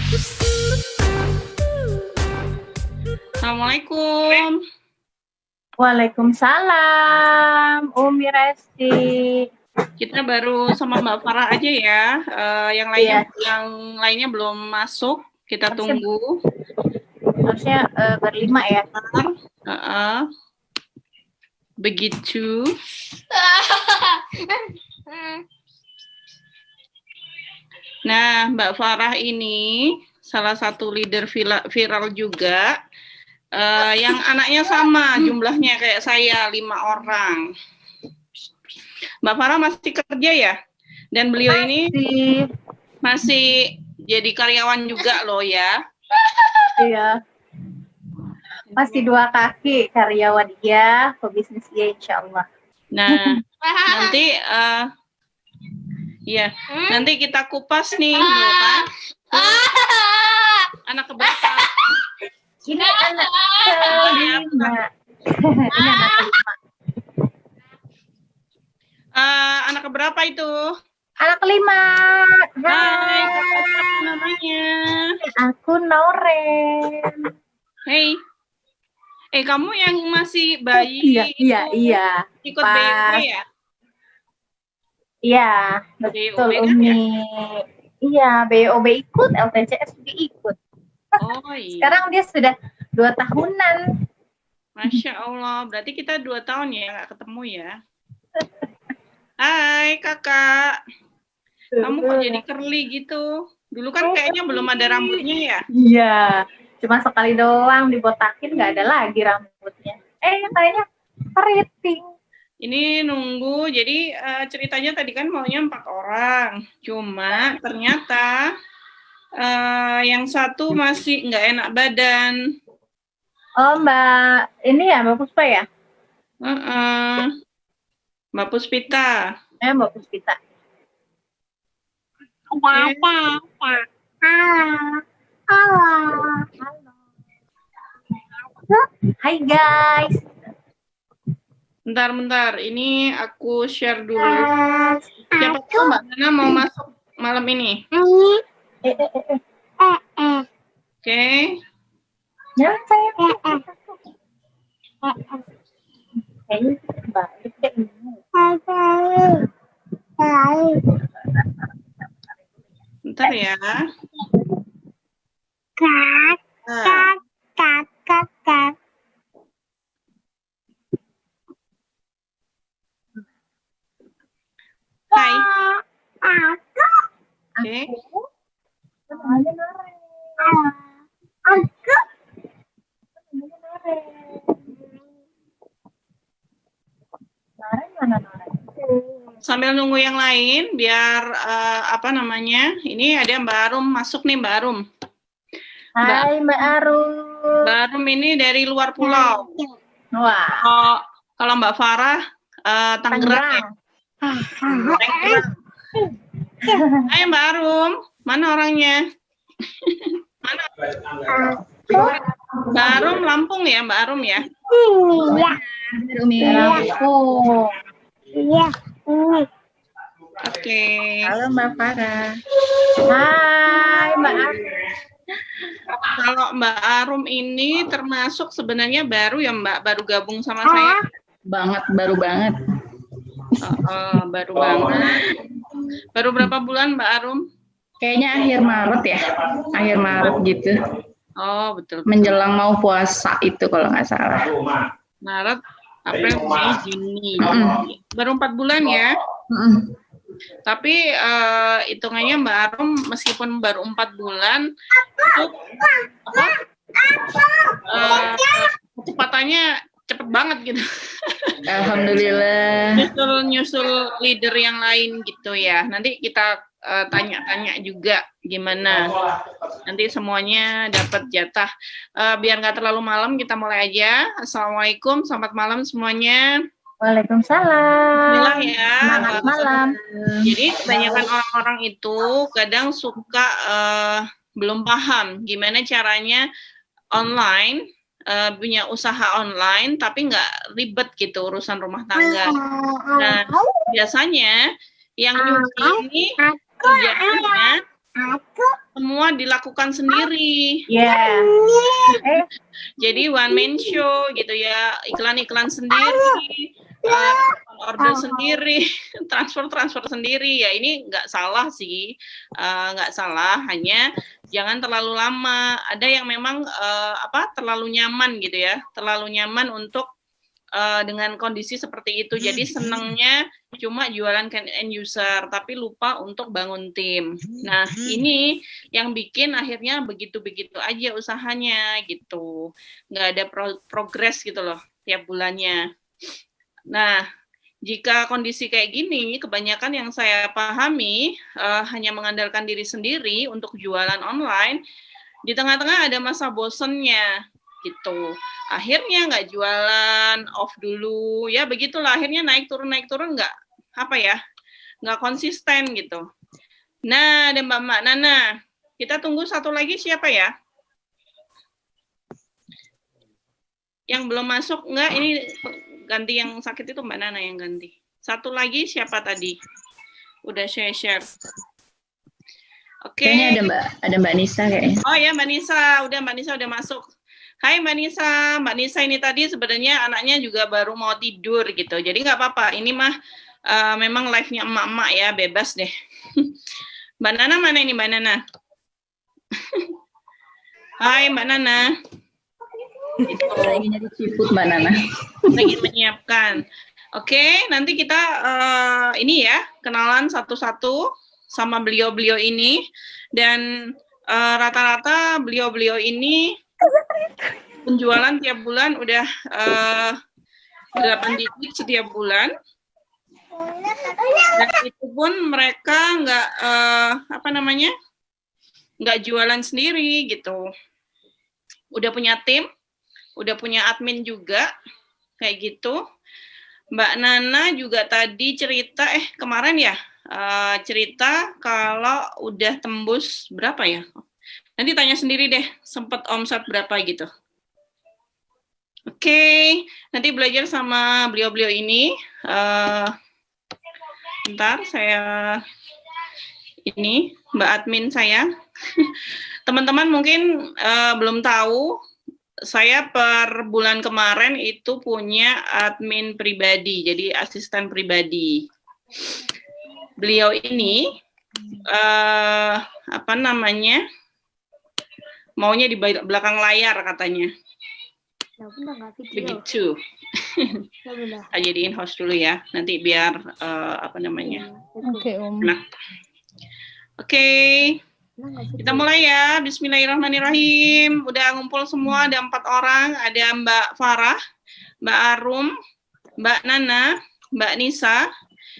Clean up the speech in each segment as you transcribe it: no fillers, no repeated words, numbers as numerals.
Assalamualaikum. Waalaikumsalam, Umi Resti. Kita baru sama Mbak Farah aja ya. Yang lainnya belum masuk. Kita tunggu. Harusnya berlima ya. Begitu. Nah, Mbak Farah ini salah satu leader viral juga. Yang anaknya sama jumlahnya kayak saya, 5 orang. Mbak Farah masih kerja ya? Dan beliau ini masih jadi karyawan juga loh ya? Iya. Masih 2 kaki karyawan dia, pebisnis dia insya Allah. Nah, nanti ya, nanti kita kupas nih, kan? Anak keberapa? Ini anak kelima. Ini anak kelima. Anak keberapa itu? Anak kelima. Hai, apa namanya? Aku Noren. Hei, kamu yang masih bayi? Iya. Ikut BUB ya? Iya, betul Umi. Iya, BOB ikut, LTCS juga ikut. Oh iya. Sekarang dia sudah 2 tahunan. Masya Allah, berarti kita 2 tahun ya nggak ketemu ya. Hai kakak, kamu kok jadi curly gitu? Dulu kan kayaknya belum ada rambutnya ya? Iya, cuma sekali doang dibotakin nggak ada lagi rambutnya. Kayaknya keriting. Ini nunggu, jadi ceritanya tadi kan maunya 4 orang, cuma ternyata yang satu masih nggak enak badan. Oh Mbak, ini ya Mbak Puspa ya? Mbak Puspita. Mbak Puspita. Halo. Hai guys. Bentar, ini aku share dulu. Siapa tahu Mbak Nana mau masuk malam ini? Oke. Ya, saya balik deh. Bentar ya. Hai. Oke. Sambil nunggu yang lain, biar apa namanya? Ini ada Mbak Arum masuk nih, Mbak Arum. Hai Mbak Arum. Mbak Arum ini dari luar pulau. Wah. Kalau Mbak Farah Tangerang. Ya? Tangerang. Hai Mbak Arum, mana orangnya? Mana? Mbak Arum Lampung ya, Mbak Arum ya? Iya. Lampung. Iya. Oke. Halo Mbak Farah. Hai Mbak Arum. Kalau Mbak Arum ini termasuk sebenarnya baru ya Mbak, baru gabung sama saya. Baru banget. Baru banget. Baru berapa bulan Mbak Arum? Kayaknya akhir Maret ya, akhir Maret gitu. Oh betul. Menjelang mau puasa itu kalau nggak salah. Maret, April, Mei, Juni. Baru 4 bulan ya. Tapi hitungannya Mbak Arum meskipun baru 4 bulan itu kecepatannya cepet banget gitu. Alhamdulillah. Nyusul leader yang lain gitu ya. Nanti kita tanya-tanya juga gimana. Nanti semuanya dapat jatah. Biar nggak terlalu malam, kita mulai aja. Assalamualaikum, selamat malam semuanya. Waalaikumsalam. Bismillah ya. Selamat malam. Jadi kebanyakan orang-orang itu kadang suka belum paham gimana caranya online, punya usaha online tapi nggak ribet gitu urusan rumah tangga. Nah biasanya yang nyuci ini kerjanya semua semua dilakukan sendiri. Ya. Jadi one man show gitu ya, iklan-iklan sendiri, order sendiri, transfer sendiri. Ya ini nggak salah sih, nggak salah. Hanya jangan terlalu lama. Ada yang memang terlalu nyaman gitu ya, terlalu nyaman untuk dengan kondisi seperti itu. Jadi senangnya cuma jualan ke end user, tapi lupa untuk bangun tim. Nah, ini yang bikin akhirnya begitu-begitu aja usahanya gitu. Nggak ada progres gitu loh tiap bulannya. Nah, jika kondisi kayak gini, kebanyakan yang saya pahami hanya mengandalkan diri sendiri untuk jualan online, di tengah-tengah ada masa bosennya gitu. Akhirnya nggak jualan, off dulu, ya begitulah. Akhirnya naik turun nggak konsisten gitu. Nah, ada Mbak Nana. Kita tunggu satu lagi siapa ya? Yang belum masuk nggak? Ini ganti yang sakit itu Mbak Nana yang ganti. Satu lagi siapa tadi? Udah share. Oke. Kayaknya ada Mbak Nisa kayaknya. Oh ya Mbak Nisa udah masuk. Hai Mbak Nisa ini tadi sebenarnya anaknya juga baru mau tidur gitu, jadi nggak apa-apa. Ini mah memang live-nya emak-emak ya, bebas deh. Mbak Nana mana ini Mbak Nana? Hai Mbak Nana. Lagi nyari seafood Mbak Nana. Lagi menyiapkan. Oke, nanti kita ini ya kenalan satu-satu sama beliau-beliau ini, dan rata-rata beliau-beliau ini penjualan tiap bulan udah 8 digit setiap bulan, dan itu pun mereka nggak jualan sendiri gitu, udah punya tim, udah punya admin juga kayak gitu. Mbak Nana juga tadi cerita kemarin ya cerita kalau udah tembus berapa ya? Nanti tanya sendiri deh, sempat omset berapa gitu. Oke, nanti belajar sama beliau-beliau ini. Bentar, saya ini Mbak admin saya. Teman-teman mungkin belum tahu, saya per bulan kemarin itu punya admin pribadi, jadi asisten pribadi. Beliau ini maunya di belakang layar katanya. Begitu. Saya jadiin host dulu ya, nanti biar Oke, Om. Nah. Oke. Kita mulai ya. Bismillahirrahmanirrahim. Udah ngumpul semua, ada 4 orang, ada Mbak Farah, Mbak Arum, Mbak Nana, Mbak Nisa.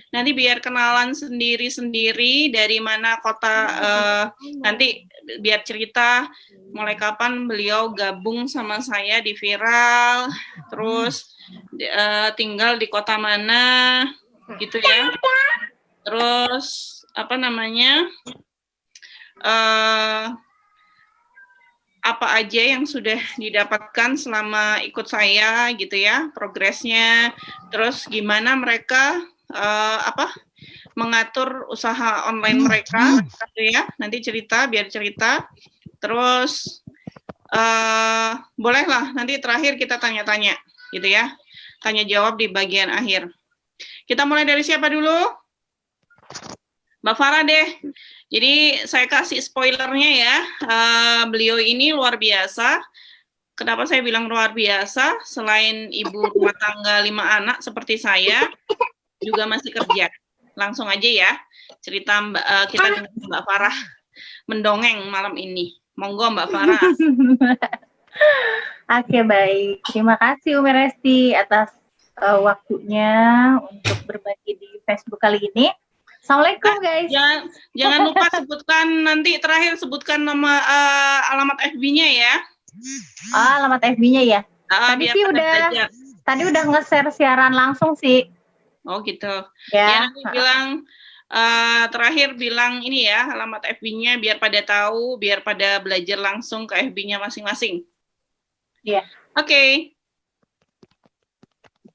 Nanti biar kenalan sendiri-sendiri dari mana kota, nanti biar cerita mulai kapan beliau gabung sama saya di Viral, terus tinggal di kota mana, gitu ya. Terus apa aja yang sudah didapatkan selama ikut saya gitu ya, progresnya, terus gimana mereka mengatur usaha online mereka gitu ya. Nanti biar cerita, terus bolehlah nanti terakhir kita tanya-tanya gitu ya, tanya jawab di bagian akhir. Kita mulai dari siapa dulu? Mbak Farah deh. Jadi saya kasih spoilernya ya, beliau ini luar biasa. Kenapa saya bilang luar biasa? Selain ibu rumah tangga 5 anak seperti saya, juga masih kerja. Langsung aja ya, cerita kita dengan Mbak Farah mendongeng malam ini. Monggo Mbak Farah. Oke, baik. Terima kasih Umi Resti atas waktunya untuk berbagi di Facebook kali ini. Assalamualaikum guys. Jangan lupa sebutkan nama alamat FB-nya ya. Alamat FB-nya ya. Tadi udah nge-share siaran langsung sih. Oh gitu. Ya. Nanti terakhir bilang ini ya alamat FB-nya biar pada tahu, biar pada belajar langsung ke FB-nya masing-masing. Iya. Oke.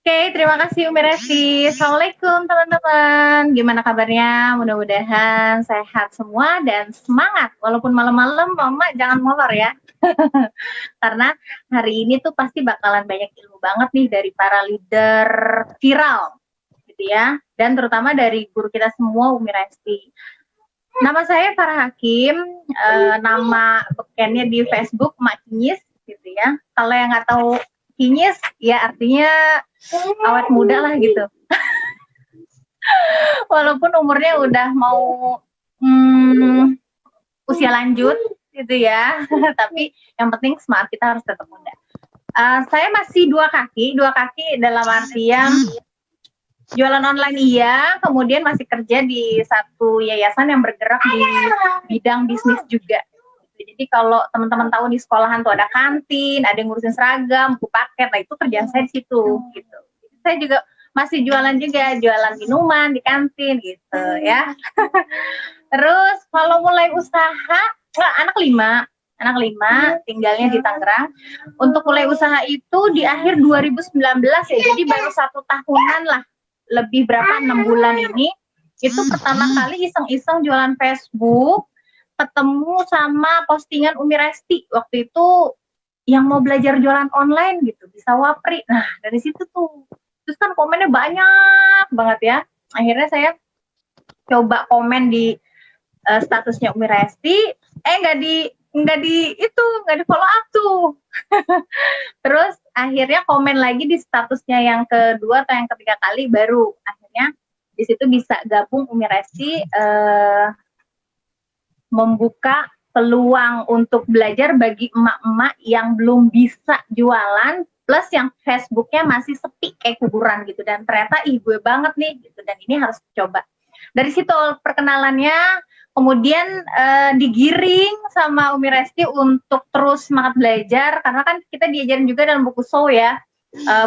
Oke, terima kasih Umi Resti. Assalamualaikum teman-teman. Gimana kabarnya? Mudah-mudahan sehat semua dan semangat. Walaupun malam-malam, Mama jangan molor ya. Karena hari ini tuh pasti bakalan banyak ilmu banget nih dari para leader viral, gitu ya. Dan terutama dari guru kita semua, Umi Resti. Nama saya Farah Hakim, nama bekennya di Facebook Mak Kinyis, gitu ya. Kalau yang nggak tahu Kinyis, ya artinya awet muda lah gitu. Walaupun umurnya udah mau usia lanjut gitu ya, tapi yang penting semangat kita harus tetap muda. Saya masih dua kaki dalam artian jualan online iya, kemudian masih kerja di satu yayasan yang bergerak di bidang bisnis juga. Jadi kalau teman-teman tahu di sekolahan tuh ada kantin, ada yang ngurusin seragam, buku paket, nah itu kerjaan saya di situ gitu. Saya juga masih jualan juga, jualan minuman di kantin gitu ya. Terus kalau mulai usaha, anak lima, tinggalnya di Tangerang. Untuk mulai usaha itu di akhir 2019 ya, jadi baru 1 tahunan lah, lebih berapa 6 bulan ini. Itu pertama kali iseng-iseng jualan Facebook, ketemu sama postingan Umi Resti waktu itu yang mau belajar jualan online gitu, bisa Wapri. Nah dari situ tuh, terus kan komennya banyak banget ya. Akhirnya saya coba komen di statusnya Umi Resti, nggak di follow up tuh. Terus akhirnya komen lagi di statusnya yang kedua atau yang ketiga kali, baru akhirnya di situ bisa gabung Umi Resti membuka peluang untuk belajar bagi emak-emak yang belum bisa jualan, plus yang Facebooknya masih sepi kayak kuburan gitu. Dan ternyata gue banget nih gitu, dan ini harus coba. Dari situ perkenalannya, kemudian digiring sama Umi Resti untuk terus semangat belajar, karena kan kita diajarin juga dalam buku Show ya,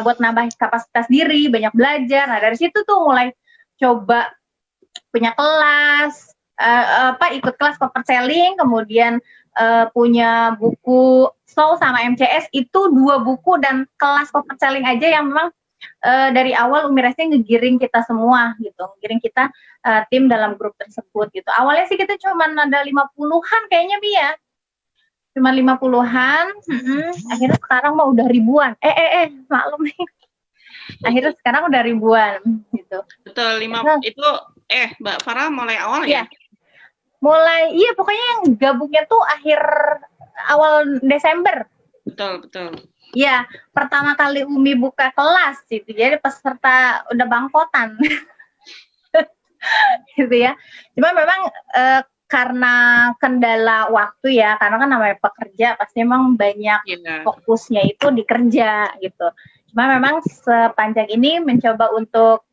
buat nambah kapasitas diri, banyak belajar. Nah dari situ tuh mulai coba punya kelas, ikut kelas corporate selling, kemudian punya buku Show sama MCS, itu 2 buku dan kelas corporate selling aja yang memang dari awal Umi Resti ngegiring kita semua gitu, ngegiring kita tim dalam grup tersebut gitu. Awalnya sih kita cuma ada 50-an kayaknya Mi ya, cuma 50-an, akhirnya sekarang mah udah ribuan. Maklum nih. Akhirnya sekarang udah ribuan gitu. Betul, itu Mbak Farah mulai awal ya? Mulai, iya pokoknya yang gabungnya tuh awal Desember. Betul. Iya, pertama kali Umi buka kelas gitu, jadi peserta udah bangkotan. Gitu ya. Cuma memang karena kendala waktu ya, karena kan namanya pekerja pasti memang banyak fokusnya itu di kerja gitu. Cuma memang sepanjang ini mencoba untuk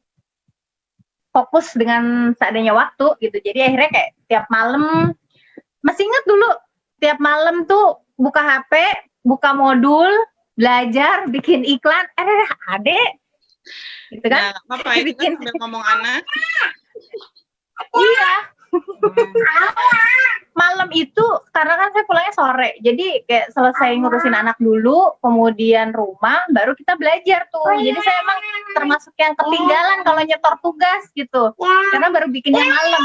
fokus dengan seadanya waktu gitu. Jadi akhirnya kayak tiap malam, masih ingat dulu tiap malam tuh buka HP, buka modul, belajar, bikin iklan, adek gitu kan. Nah, apa itu kan sambil ngomong anak. Iya. Malam itu karena kan saya pulangnya sore, jadi kayak selesai ngurusin anak dulu, kemudian rumah, baru kita belajar tuh. Jadi saya emang termasuk yang ketinggalan kalau nyetor tugas gitu, karena baru bikinnya malam,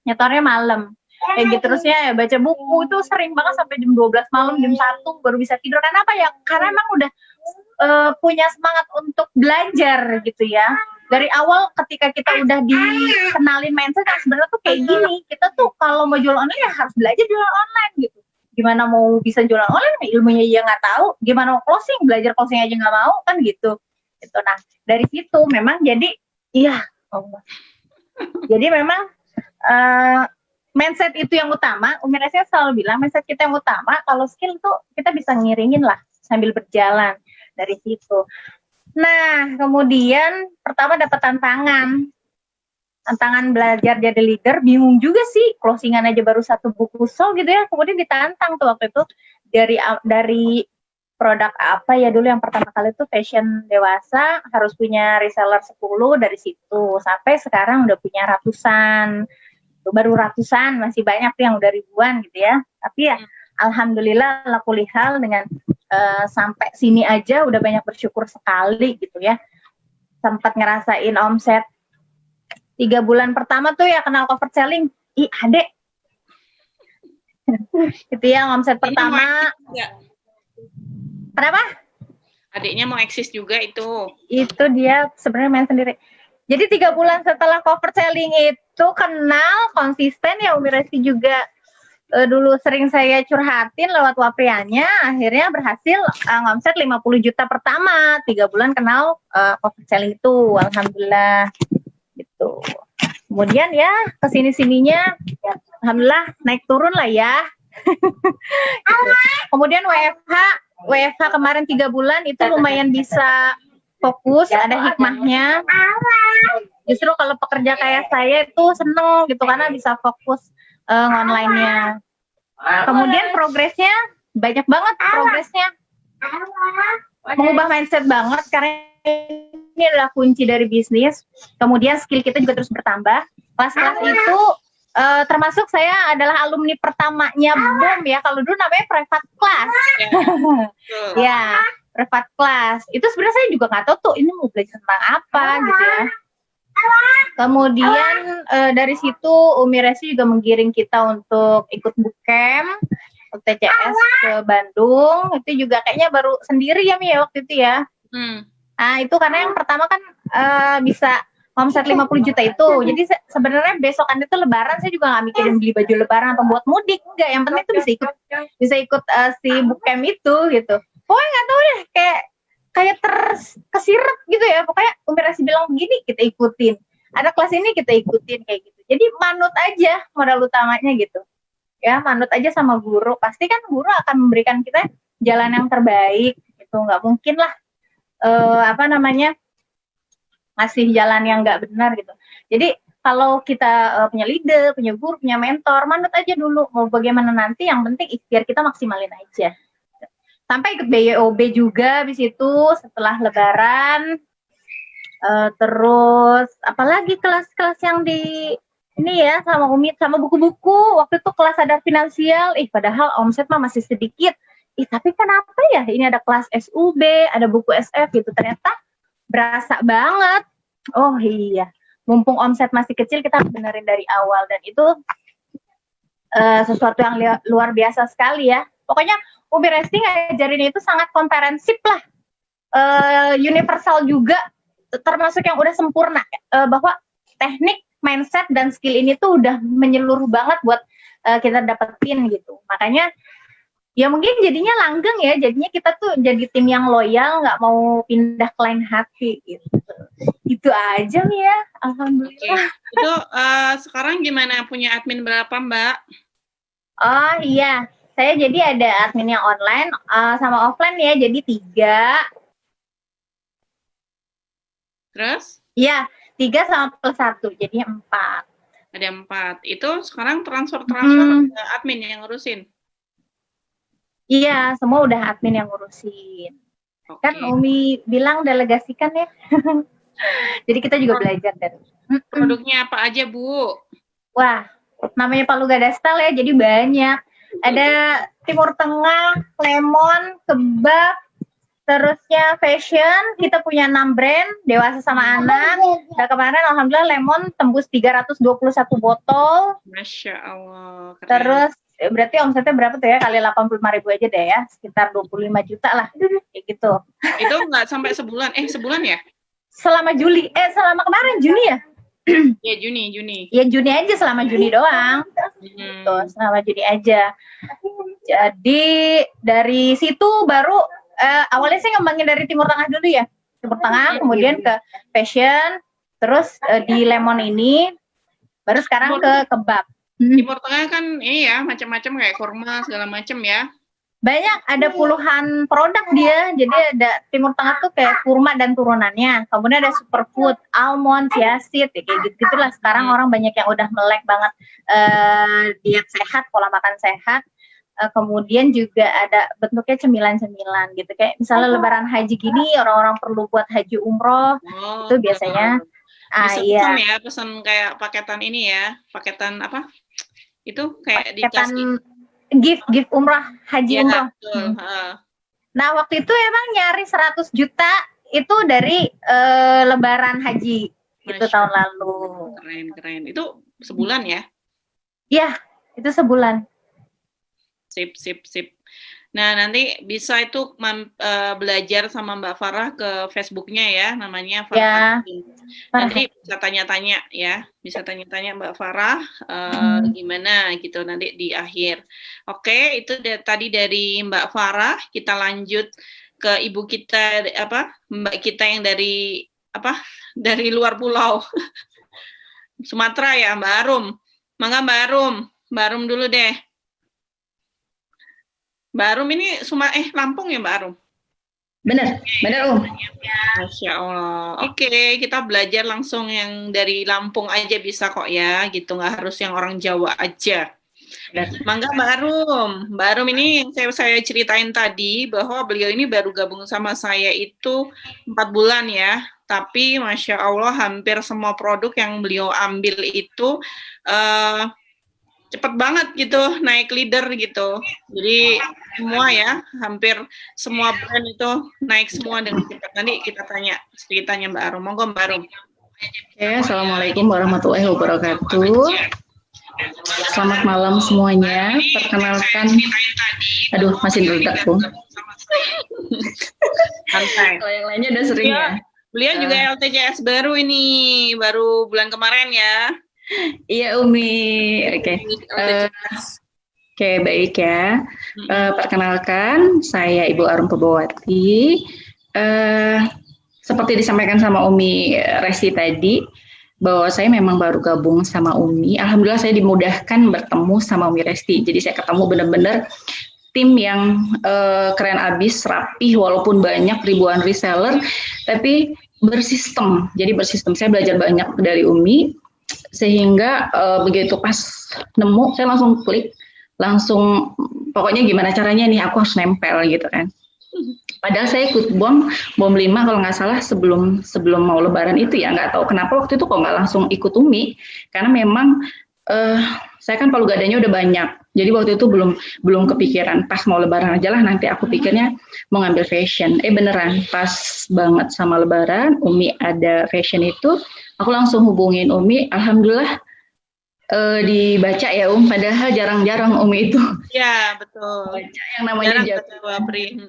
nyetornya malam. Kayak gitu terusnya ya, baca buku itu sering banget sampai jam 12 malam, jam 1 baru bisa tidur. Karena apa ya? Karena emang udah punya semangat untuk belajar gitu ya. Dari awal ketika kita udah dikenalin mindset yang sebenarnya tuh kayak gini, kita tuh kalau mau jualan online ya harus belajar jualan online gitu. Gimana mau bisa jualan online, ilmunya aja nggak tahu. Gimana mau closing, belajar closing aja nggak mau kan gitu. Gitu. Nah dari situ memang jadi, jadi memang mindset itu yang utama. Umi Resti selalu bilang mindset kita yang utama. Kalau skill tuh kita bisa ngiringin lah sambil berjalan dari situ. Nah, kemudian pertama dapat tantangan belajar jadi leader, bingung juga sih, closingan aja baru 1 buku Show gitu ya. Kemudian ditantang tuh waktu itu dari produk apa ya dulu yang pertama kali itu fashion dewasa, harus punya reseller 10, dari situ sampai sekarang udah punya ratusan. Baru ratusan, masih banyak tuh yang udah ribuan gitu ya. Tapi ya alhamdulillah lakulihal dengan sampai sini aja udah banyak bersyukur sekali gitu ya. sempat ngerasain omset 3 bulan pertama tuh ya kenal cover selling. Ih, adek. Itu ya omset pertama. Ya. Kenapa? Adiknya mau eksis juga itu. Itu dia sebenarnya main sendiri. Jadi 3 bulan setelah cover selling itu kenal konsisten ya Umi Resti juga. Dulu sering saya curhatin lewat waprianya, akhirnya berhasil ngomset 50 juta pertama, 3 bulan kenal cover selling itu, alhamdulillah gitu. Kemudian ya kesini-sininya, ya, alhamdulillah naik turun lah ya. Gitu. Kemudian WFH kemarin 3 bulan itu lumayan bisa fokus, ada hikmahnya. Justru kalau pekerja kayak saya itu seneng gitu karena bisa fokus online-nya. Kemudian progresnya banyak banget progresnya. Mengubah mindset banget karena ini adalah kunci dari bisnis. Kemudian skill kita juga terus bertambah. Kelas-kelas itu termasuk saya adalah alumni pertamanya BOM ya. Kalau dulu namanya private class. Ya, private class. Itu sebenarnya saya juga nggak tahu tuh ini mau belajar tentang apa gitu ya. Kemudian dari situ Umi Resti juga menggiring kita untuk ikut bootcamp TCS ke Bandung. Itu juga kayaknya baru sendiri ya Mi ya waktu itu ya. Nah itu karena yang pertama kan bisa omset 50 juta itu. Jadi sebenarnya besokan itu lebaran saya juga nggak mikirin beli baju lebaran atau buat mudik. Enggak, yang penting itu bisa ikut si bootcamp itu gitu. Pokoknya nggak tahu deh kayak kesirep gitu ya. Pokoknya Umi Resti bilang begini kita ikutin. Ada kelas ini kita ikutin kayak gitu. Jadi manut aja modal utamanya gitu. Ya manut aja sama guru. Pasti kan guru akan memberikan kita jalan yang terbaik. Itu nggak mungkin lah ngasih jalan yang nggak benar gitu. Jadi kalau kita punya leader, punya guru, punya mentor, manut aja dulu. Mau bagaimana nanti yang penting ikhtiar kita maksimalin aja. Sampai ikut BYOB juga habis itu setelah lebaran. Terus apalagi kelas-kelas yang di ini ya sama Umi sama buku-buku. Waktu itu kelas sadar finansial. Padahal omset mah masih sedikit. Tapi kenapa ya ini ada kelas SUB, ada buku SF gitu. Ternyata berasa banget. Oh iya, mumpung omset masih kecil kita harus benerin dari awal. Dan itu sesuatu yang luar biasa sekali ya. Pokoknya Umi Resti ngajarin itu sangat komprehensif lah. Universal juga. Termasuk yang udah sempurna bahwa teknik, mindset dan skill ini tuh udah menyeluruh banget buat kita dapetin gitu. Makanya ya mungkin jadinya langgeng ya, jadinya kita tuh jadi tim yang loyal, nggak mau pindah ke lain hati gitu. Itu aja nih ya, alhamdulillah. Okay. Itu sekarang gimana, punya admin berapa Mbak? Oh iya, saya jadi ada admin yang online sama offline ya, jadi 3. Terus? Iya, 3 sama plus 1, jadi 4. Ada 4. Itu sekarang transfer ke admin yang ngurusin? Iya, semua udah admin yang ngurusin. Okay. Kan Umi bilang delegasikan ya. Jadi kita juga belajar dari. Produknya apa aja, Bu? Wah, namanya Palu Gada Style ya, jadi banyak. Ada Timur Tengah, lemon, kebab, terusnya fashion, kita punya 6 brand, dewasa sama anak. Nah, kemarin alhamdulillah lemon tembus 321 botol. Masya Allah. Keren. Terus berarti omsetnya berapa tuh ya? Kali 85.000 aja deh ya, sekitar 25 juta lah. Kayak gitu. Itu nggak sampai sebulan? Sebulan ya? Selama selama kemarin Juni ya? Ya Juni. Ya Juni aja, selama Juni doang. Gitu, selama Juni aja. Jadi dari situ baru awalnya saya ngembangin dari Timur Tengah dulu ya. Timur Tengah, kemudian ke fashion, terus di lemon ini, baru sekarang ke kebab. Timur Tengah kan ini ya, macam-macam kayak kurma segala macam ya. Banyak, ada puluhan produk dia. Jadi ada Timur Tengah tuh kayak kurma dan turunannya. Kemudian ada superfood, almond, chia seed, kayak gitu-gitu lah. Sekarang orang banyak yang udah melek banget diet sehat, pola makan sehat. Kemudian juga ada bentuknya cemilan-cemilan gitu. Kayak misalnya lebaran haji gini, orang-orang perlu buat haji umroh. Itu biasanya. Bisa pesan kayak paketan ini ya. Paketan apa? Itu kayak paketan gift umrah, haji umroh. Betul. Nah waktu itu emang nyari 100 juta itu dari Lebaran Haji itu Masya tahun Allah. lalu. Keren. Itu sebulan ya? Iya, itu sebulan. Sip. Nah, nanti bisa itu belajar sama Mbak Farah ke Facebooknya ya, namanya Farah. Ya. Nanti bisa tanya-tanya ya, bisa tanya-tanya Mbak Farah gimana gitu nanti di akhir. Oke, itu tadi dari Mbak Farah. Kita lanjut ke ibu kita Mbak kita yang dari dari luar pulau Sumatera ya, Mbak Arum. Mangga Mbak Arum dulu deh. Mbak Arum ini Lampung ya Mbak Arum? Bener Masya Allah. Oke, kita belajar langsung yang dari Lampung aja bisa kok ya, gitu. Nggak harus yang orang Jawa aja. Mangga Mbak Arum ini yang saya ceritain tadi bahwa beliau ini baru gabung sama saya itu 4 bulan ya. Tapi Masya Allah hampir semua produk yang beliau ambil itu cepet banget gitu naik leader gitu. Jadi semua ya, hampir semua brand itu naik semua dengan cepat. Nanti kita tanya ceritanya Mbak Arum. Monggo Mbak Arum. Oke, Assalamualaikum warahmatullahi wabarakatuh. Selamat malam semuanya. Perkenalkan, aduh masih meledak Bu. Santai. Kalau yang lainnya udah sering ya. Beliau juga LTCS baru ini, baru bulan kemarin ya. Iya Umi, oke. Oke, baik ya. Perkenalkan, saya Ibu Arum Pebawati. Seperti disampaikan sama Umi Resti tadi, bahwa saya memang baru gabung sama Umi. Alhamdulillah saya dimudahkan bertemu sama Umi Resti. Jadi saya ketemu benar-benar tim yang keren abis, rapih, walaupun banyak ribuan reseller, tapi bersistem. Jadi bersistem. Saya belajar banyak dari Umi, sehingga begitu pas nemu, saya langsung klik, langsung pokoknya gimana caranya nih aku harus nempel gitu kan. Padahal saya ikut bom 5 kalau nggak salah sebelum mau Lebaran itu ya, nggak tahu kenapa waktu itu kok nggak langsung ikut Umi, karena memang saya kan palu gadanya udah banyak, jadi waktu itu belum kepikiran. Pas mau Lebaran aja lah, nanti aku pikirnya mau ngambil fashion. Beneran pas banget sama Lebaran Umi ada fashion itu, aku langsung hubungin Umi. Alhamdulillah dibaca ya padahal jarang-jarang Umi itu. Ya betul. Baca yang namanya Wapri.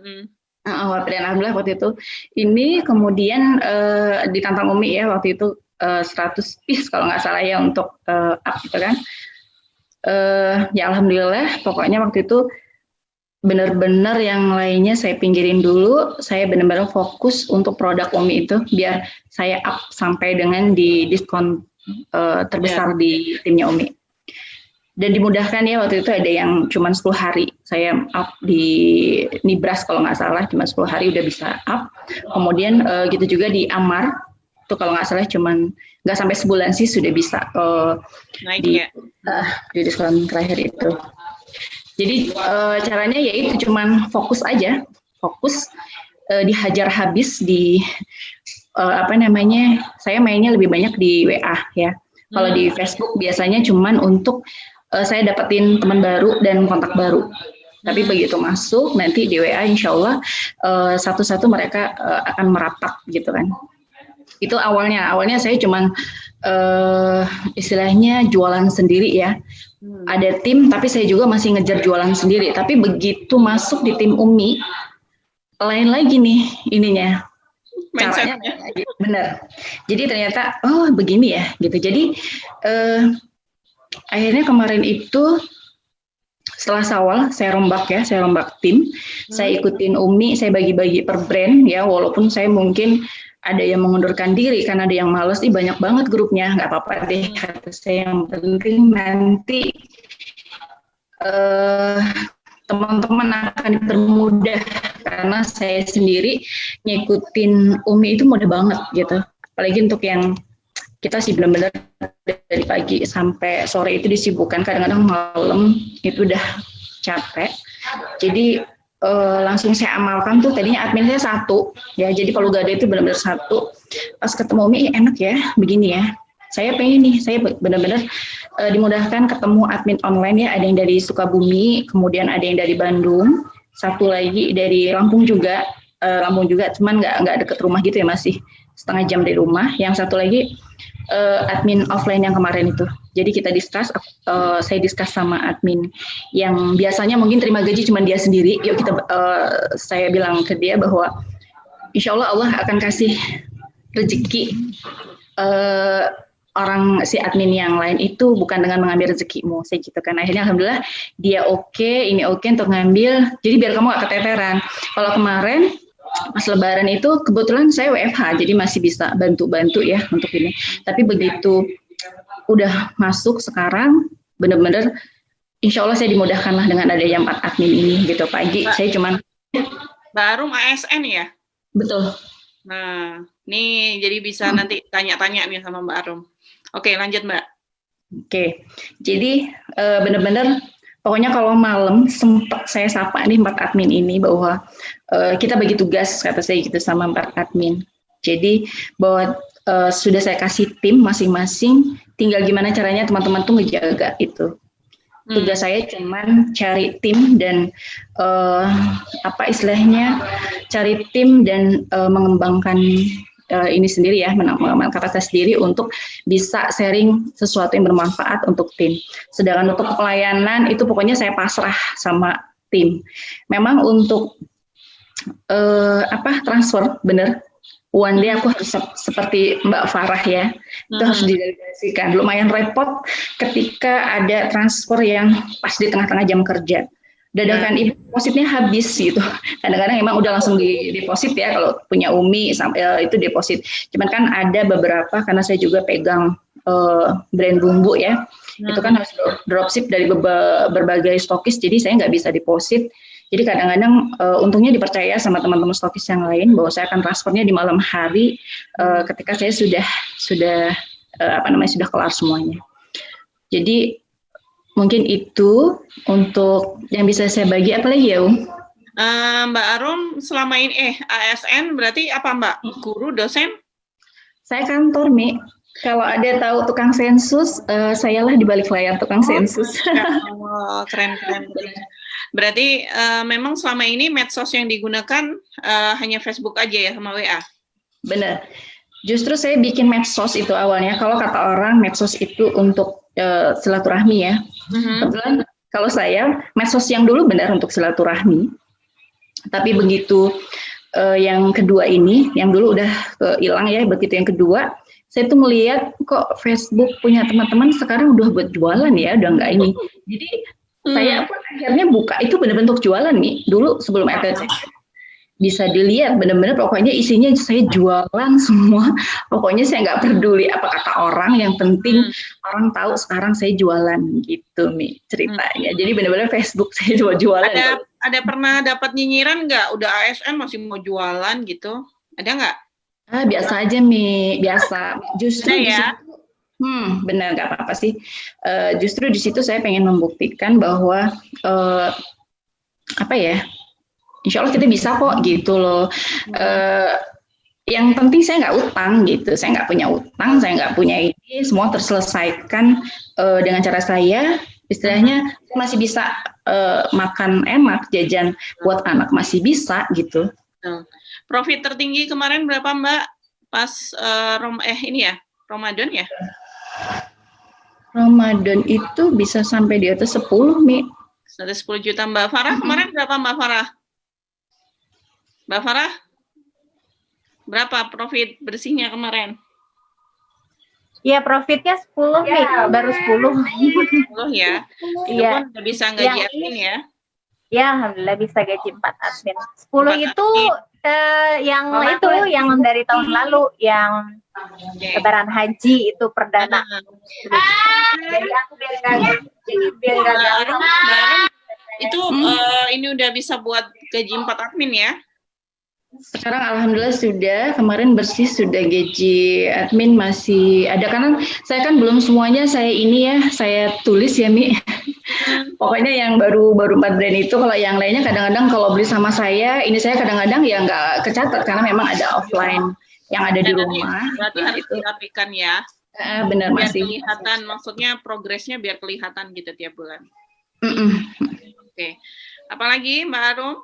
Wapri, alhamdulillah waktu itu. Ini kemudian ditantang Umi ya waktu itu 100 piece kalau nggak salah ya untuk up gitu kan. Ya alhamdulillah, pokoknya waktu itu benar-benar yang lainnya saya pinggirin dulu, saya benar-benar fokus untuk produk Umi itu biar saya up sampai dengan di diskon terbesar di timnya Umi. Dan dimudahkan ya waktu itu ada yang cuma 10 hari saya up di Nibras kalau nggak salah, cuma 10 hari udah bisa up. Kemudian gitu juga di Amar itu kalau nggak salah cuman nggak sampai sebulan sih sudah bisa naik di, ya. Di diskon terakhir itu. Jadi caranya yaitu cuman fokus aja, dihajar habis di saya mainnya lebih banyak di WA ya. Kalau di Facebook biasanya cuman untuk saya dapetin teman baru dan kontak baru. Tapi begitu masuk nanti di WA insya Allah satu-satu mereka akan merapat gitu kan. Itu awalnya saya cuman istilahnya jualan sendiri ya. Ada tim tapi saya juga masih ngejar jualan sendiri. Tapi begitu masuk di tim Umi, lain lagi nih ininya. Caranya benar. Jadi ternyata begini ya gitu. Jadi akhirnya kemarin itu setelah Syawal saya rombak tim. Saya ikutin Umi, saya bagi-bagi per brand ya, walaupun saya mungkin ada yang mengundurkan diri karena ada yang males, banyak banget grupnya, nggak apa-apa deh kata saya, yang penting nanti teman-teman akan dipermudah karena saya sendiri ngikutin Umi itu mudah banget gitu, apalagi untuk yang kita sih benar-benar dari pagi sampai sore itu disibukkan, kadang-kadang malam itu udah capek, jadi langsung saya amalkan tuh. Tadinya admin saya 1 ya, jadi palu gada itu benar-benar 1. Pas ketemu Umi enak ya begini ya, saya pengen nih, saya benar-benar dimudahkan ketemu admin online ya, ada yang dari Sukabumi, kemudian ada yang dari Bandung, satu lagi dari Lampung juga, Lampung juga, cuman nggak deket rumah gitu ya, masih setengah jam dari rumah. Yang satu lagi admin offline yang kemarin itu. Jadi kita saya discuss sama admin yang biasanya mungkin terima gaji cuma dia sendiri. Yuk saya bilang ke dia bahwa insya Allah akan kasih rezeki orang si admin yang lain itu bukan dengan mengambil rezekimu, saya gitu kan. Akhirnya alhamdulillah dia ini oke untuk ngambil, jadi biar kamu gak keteteran. Kalau kemarin pas lebaran itu kebetulan saya WFH, jadi masih bisa bantu-bantu ya untuk ini. Tapi begitu udah masuk sekarang, bener-bener insya Allah saya dimudahkan lah dengan adanya 4 admin ini gitu. Pagi saya cuman Mbak Arum ASN ya? Betul. Nah, nih jadi bisa nanti tanya-tanya nih sama Mbak Arum. Oke, lanjut Mbak. Oke, jadi benar-benar pokoknya kalau malam sempat saya sapa nih 4 admin ini bahwa kita bagi tugas, kata saya gitu sama 4 admin. Jadi bahwa sudah saya kasih tim masing-masing, tinggal gimana caranya teman-teman tuh ngejaga itu. Tugas saya cuman cari tim dan apa istilahnya cari tim dan mengembangkan ini sendiri ya, mengembangkan kapasitas sendiri untuk bisa sharing sesuatu yang bermanfaat untuk tim. Sedangkan untuk pelayanan itu pokoknya saya pasrah sama tim. Memang untuk transfer bener. One day aku harus seperti Mbak Farah ya, itu harus didelegasikan. Lumayan repot ketika ada transfer yang pas di tengah-tengah jam kerja. Dadakan ibu depositnya habis gitu. Kadang-kadang emang udah langsung di deposit ya kalau punya Umi itu deposit. Cuman kan ada beberapa karena saya juga pegang brand bumbu ya. Itu kan harus dropship dari berbagai stokis, jadi saya nggak bisa deposit. Jadi kadang-kadang untungnya dipercaya sama teman-teman stokis yang lain bahwa saya akan transfernya di malam hari ketika saya sudah kelar semuanya. Jadi mungkin itu untuk yang bisa saya bagi. Apa lagi ya, Mbak Arum selama ini ASN berarti apa Mbak? Guru, dosen? Saya kantor, Mi. Kalau ada tahu tukang sensus, sayalah di balik layar tukang sensus. Keren. Berarti memang selama ini medsos yang digunakan hanya Facebook aja ya sama WA? Benar. Justru saya bikin medsos itu awalnya. Kalau kata orang medsos itu untuk silaturahmi ya. Kebetulan kalau saya medsos yang dulu benar untuk silaturahmi. Tapi begitu yang kedua ini, yang dulu udah hilang ya, begitu yang kedua, saya tuh melihat kok Facebook punya teman-teman sekarang udah buat jualan ya, udah nggak ini. Jadi saya pun akhirnya buka itu benar-benar untuk jualan nih. Dulu sebelum RTC bisa dilihat benar-benar pokoknya isinya saya jualan semua. Pokoknya saya nggak peduli apa kata orang, yang penting orang tahu sekarang saya jualan gitu nih ceritanya. Jadi benar-benar Facebook saya jualan. Ada pernah dapat nyinyiran nggak? Udah ASN masih mau jualan gitu? Ada nggak? Biasa aja Mi, biasa. Justru ya. Benar, nggak apa-apa sih. Justru di situ saya pengen membuktikan bahwa insya Allah kita bisa kok gitu loh. Yang penting saya nggak utang gitu, saya nggak punya utang, saya nggak punya ini, semua terselesaikan dengan cara saya. Istilahnya saya masih bisa makan enak, jajan buat anak masih bisa gitu. Profit tertinggi kemarin berapa Mbak? Pas Ramadan ya? Ramadan itu bisa sampai di atas 10 Mi. Ada 10 juta. Mbak Farah kemarin berapa Mbak Farah? Mbak Farah? Berapa profit bersihnya kemarin? Ya profitnya 10 Mi, baru 10. 10 ya? Itu pun udah bisa gaji admin ya? Ya, alhamdulillah bisa gaji 4 admin. 10 itu yang dari tahun lalu, yang lebaran haji itu perdana. Jadi aku biar nggak itu ini udah bisa buat gaji 4 admin ya? Sekarang alhamdulillah sudah, kemarin bersih sudah gaji admin masih ada, karena saya kan belum semuanya saya tulis ya Mi. Pokoknya yang baru 4 brand itu, kalau yang lainnya kadang-kadang kalau beli sama saya, ini saya kadang-kadang ya nggak kecatat karena memang ada offline yang ada di rumah. Berarti harus dirapikan ya. Benar, biar masih kelihatan, maksudnya progresnya biar kelihatan gitu tiap bulan. Oke. Apalagi Mbak Arum?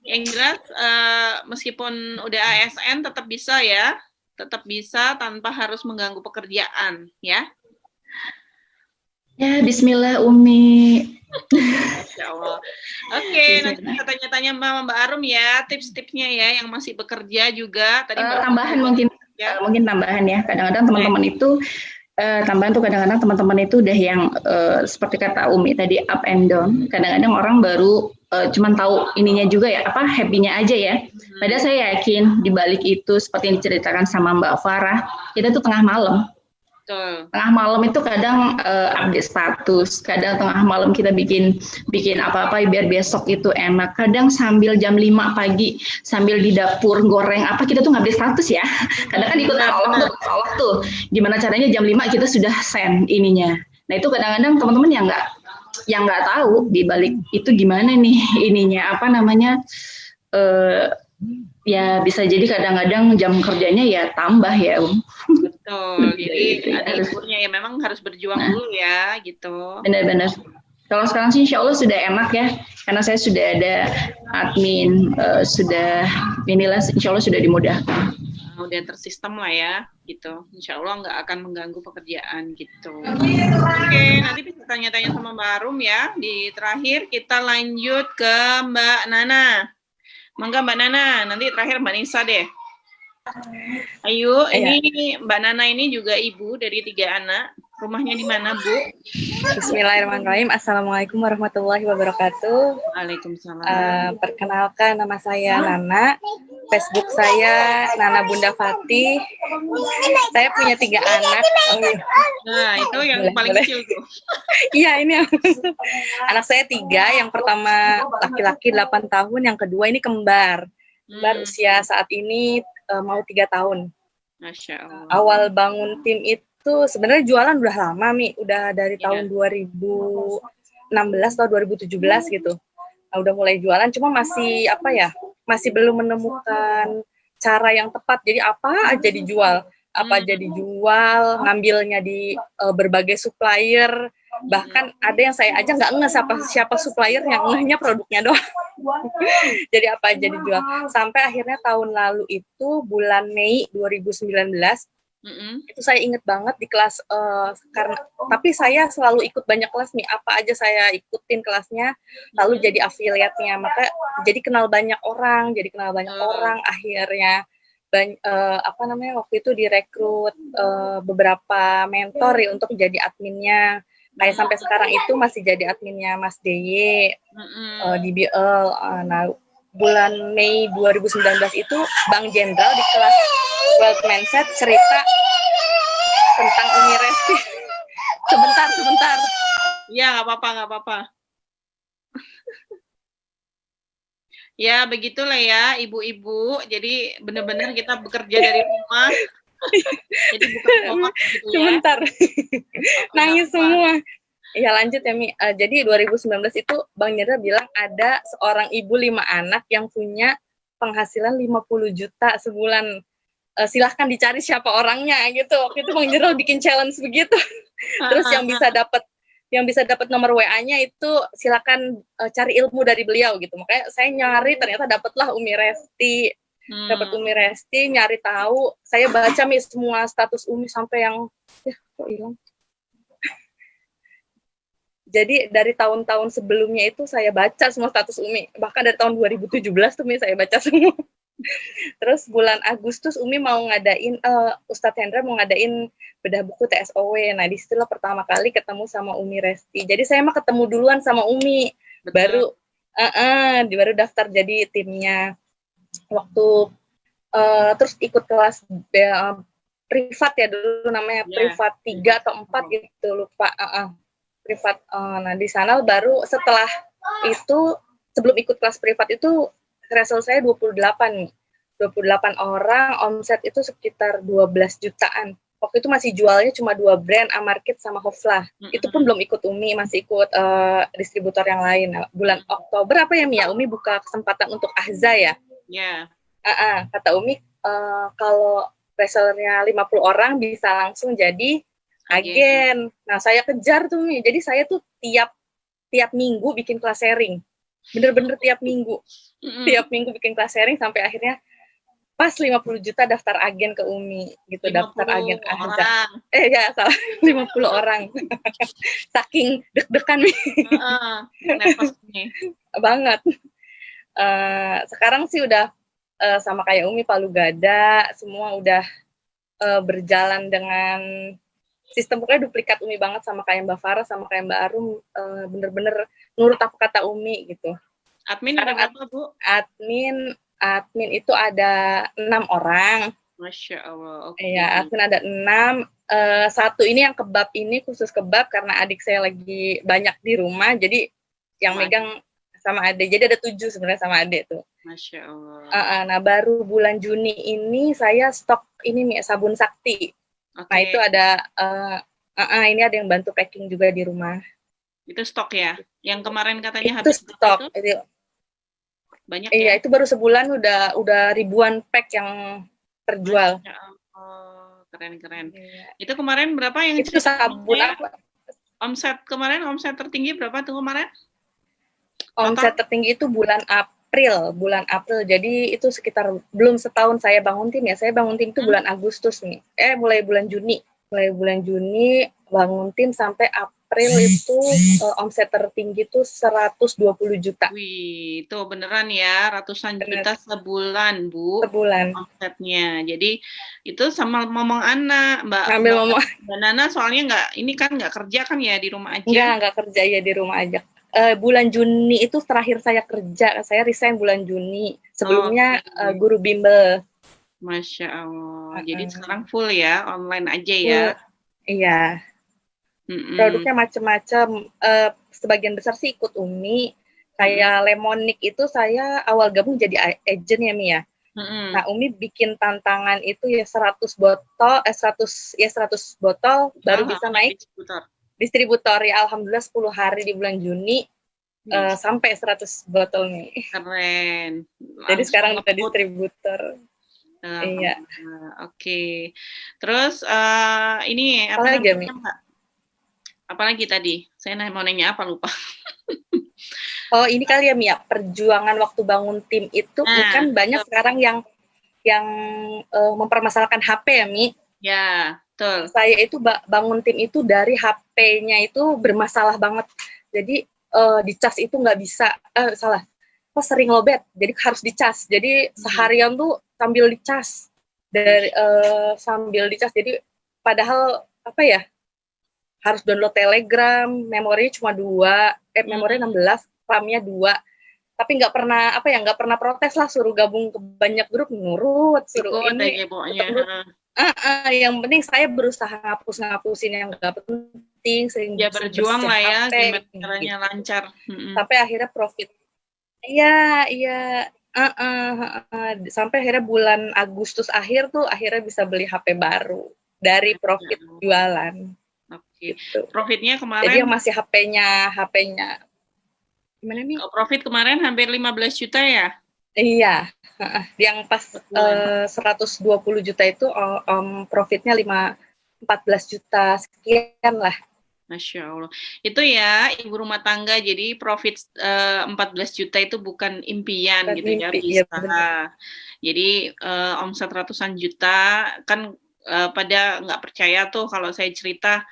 Yang jelas meskipun udah ASN tetap bisa ya, tetap bisa tanpa harus mengganggu pekerjaan ya. Ya, Bismillah Umi. Insya Allah. Oke, nanti kita tanya-tanya Mbak Arum ya, tips-tipsnya ya yang masih bekerja juga. Tadi tambahan mungkin tambahan ya. Kadang-kadang teman-teman itu tambahan tuh kadang-kadang teman-teman itu udah yang seperti kata Umi tadi up and down. Kadang-kadang orang baru cuman tahu ininya juga ya, apa happy-nya aja ya. Padahal saya yakin di balik itu seperti yang diceritakan sama Mbak Farah, kita tuh tengah malam. Tengah malam itu kadang update status, kadang tengah malam kita bikin apa-apa biar besok itu enak. Kadang sambil jam 5 pagi sambil di dapur goreng apa kita tuh update status ya. Kadang kan ikut Allah tuh. Gimana caranya jam 5 kita sudah send ininya. Nah, itu kadang-kadang teman-teman yang nggak tahu di balik itu gimana nih ininya apa namanya ya bisa jadi kadang-kadang jam kerjanya ya tambah ya Betul, jadi ada liburnya ya memang harus berjuang dulu ya gitu. Benar-benar. Kalau sekarang sih insya Allah sudah enak ya, karena saya sudah ada admin, sudah inilah insya Allah sudah dimudahkan. Udah tersistem lah ya gitu, insya Allah nggak akan mengganggu pekerjaan gitu. Oke, nanti bisa tanya-tanya sama Mbak Arum ya. Di terakhir kita lanjut ke Mbak Nana. Mangga Mbak Nana, nanti terakhir Mbak Nisa deh. Ayo, ini Mbak Nana ini juga ibu dari 3 anak. Rumahnya di mana, Bu? Bismillahirrahmanirrahim. Assalamualaikum warahmatullahi wabarakatuh. Waalaikumsalam. Perkenalkan, nama saya Nana. Facebook saya Nana Bunda Fatih. Saya punya 3 anak. Nah, itu yang paling kecil tuh. Iya, ini anak saya 3. Yang pertama laki-laki 8 tahun, yang kedua ini kembar. Kembar usia saat ini mau 3 tahun. Masya Allah. Awal bangun tim itu sebenarnya jualan udah lama, Mi. Udah dari tahun 2016 atau 2017 gitu. Nah, udah mulai jualan, cuma masih masih belum menemukan cara yang tepat. Jadi apa aja dijual, ngambilnya di berbagai supplier. Bahkan ada yang saya aja nggak ngeh siapa supplier, yang ngehnya produknya doang. Jadi apa aja dijual. Sampai akhirnya tahun lalu itu bulan Mei 2019, itu saya inget banget di kelas, tapi saya selalu ikut banyak kelas nih, apa aja saya ikutin kelasnya, lalu jadi affiliate-nya, maka jadi kenal banyak orang, akhirnya waktu itu direkrut beberapa mentor ya untuk jadi adminnya. Kayak sampai sekarang itu masih jadi adminnya Mas DY di BL. Nah, bulan Mei 2019 itu Bang Jenderal di kelas Wealth Mindset cerita tentang Umi Resti. Sebentar. Ya, nggak apa-apa. Ya, begitulah ya, ibu-ibu. Jadi benar-benar kita bekerja dari rumah. Jadi bukan ngomong gitu ya. Sebentar. Nangis semua. Ya lanjut ya, Mi. Jadi 2019 itu Bang Jenderal bilang ada seorang ibu 5 anak yang punya penghasilan 50 juta sebulan. Silahkan dicari siapa orangnya gitu. Waktu itu Bang Jenderal bikin challenge begitu. Terus yang bisa dapat nomor WA-nya itu silakan cari ilmu dari beliau gitu. Makanya saya nyari, ternyata dapatlah Umi Resti. Dapat Umi Resti, nyari tahu, saya baca Mi semua status Umi sampai yang kok hilang. Jadi dari tahun-tahun sebelumnya itu saya baca semua status Umi, bahkan dari tahun 2017 tuh Mi saya baca semua. Terus bulan Agustus Umi mau ngadain, Ustadz Hendra mau ngadain bedah buku TSOW. Nah disitulah pertama kali ketemu sama Umi Resti. Jadi saya mah ketemu duluan sama Umi. Betul. Baru daftar jadi timnya. Waktu terus ikut kelas privat ya dulu namanya, privat 3 atau 4 gitu, lupa. Privat. Nah di sana baru setelah itu, sebelum ikut kelas privat itu result saya 28 orang, omset itu sekitar 12 jutaan. Waktu itu masih jualnya cuma 2 brand, Amarkit sama Hoflah. Itu pun belum ikut Umi, masih ikut distributor yang lain. Nah, bulan Oktober apa ya Mia, Umi buka kesempatan untuk Ahza ya. Kata Umi kalau resellernya 50 orang bisa langsung jadi agen. Nah saya kejar tuh Mi. Jadi saya tuh tiap minggu bikin kelas sharing. bener-bener tiap minggu. Mm-mm. Tiap minggu bikin kelas sharing sampai akhirnya pas 50 juta daftar agen ke UMI gitu, 50 daftar agen aja. orang. Ya salah, 50 orang. Saking deg-degan nih Nervous nih. banget. Sekarang sih udah sama kayak Umi Palu Gada, semua udah berjalan dengan sistem pokoknya duplikat Umi banget, sama kayak Mbak Farah, sama kayak Mbak Arum, bener-bener nurut apa kata Umi gitu. Admin ada berapa, Bu? Admin itu ada 6 orang. Masya Allah. Oke. Iya, admin ada 6. Satu ini yang kebab ini khusus kebab karena adik saya lagi banyak di rumah, jadi yang megang sama adik. Jadi ada 7 sebenarnya sama adik tuh. Masya Allah. Nah, baru bulan Juni ini saya stok ini sabun sakti. Okay. Nah, itu ada ini ada yang bantu packing juga di rumah. Itu stok ya? Yang kemarin katanya itu habis stok. Itu banyak iya, ya? itu baru sebulan udah ribuan pack yang terjual. Oh, keren. Itu kemarin berapa yang itu sabun apa? Omset tertinggi berapa tuh kemarin? Omset tertinggi itu bulan April. Jadi itu sekitar belum setahun saya bangun tim ya. Saya bangun tim itu bulan Agustus nih. Mulai bulan Juni bangun tim sampai April itu omset tertinggi itu 120 juta. Wih, itu beneran ya, ratusan juta sebulan, Bu. Sebulan. Omsetnya. Jadi itu sama ngomong anak, Mbak Nana soalnya nggak kerja kan ya, di rumah aja. Nggak kerja ya, di rumah aja. Bulan Juni itu terakhir saya kerja. Saya resign bulan Juni. Sebelumnya guru bimbel. Masya Allah. Jadi sekarang full ya, online aja ya. Iya. Produknya macam-macam. Sebagian besar sih ikut Umi. Kayak Lemonic itu saya awal gabung jadi agent ya, Mi ya. Nah, Umi bikin tantangan itu ya 100 botol baru bisa naik distributor ya. Alhamdulillah 10 hari di bulan Juni sampai 100 botol nih. Keren. Jadi sekarang udah distributor. Iya. Oke. Terus ini apa lagi, Mi? Apalagi tadi? Saya mau nanya apa, lupa. Oh, ini kali ya, Mia, perjuangan waktu bangun tim itu kan banyak sekarang yang mempermasalahkan HP ya, Mi. Ya, betul. Saya itu bangun tim itu dari HP-nya itu bermasalah banget. Jadi dicas itu nggak bisa, sering lowbat, jadi harus dicas. Jadi seharian tuh sambil dicas. Jadi padahal apa ya? Harus download Telegram, memorinya cuma 2, memorinya 16, RAM-nya 2. Tapi nggak pernah protes lah, suruh gabung ke banyak grup, nurut, suruh ini. Yang penting saya berusaha ngapusin yang nggak penting, ya berjuang lah ya, gimana caranya lancar. Sampai akhirnya profit. Iya. Sampai akhirnya bulan Agustus akhir tuh akhirnya bisa beli HP baru dari profit jualan. Oke. Gitu. Profitnya kemarin. Jadi yang masih HP-nya gimana nih? Profit kemarin hampir 15 juta ya? Iya. Yang pas 120 juta itu profitnya 14 juta sekian lah. Masya Allah. Itu ya ibu rumah tangga, jadi profit 14 juta itu bukan impian gitu ya, bisa. Ya, jadi omset ratusan juta kan pada nggak percaya tuh kalau saya cerita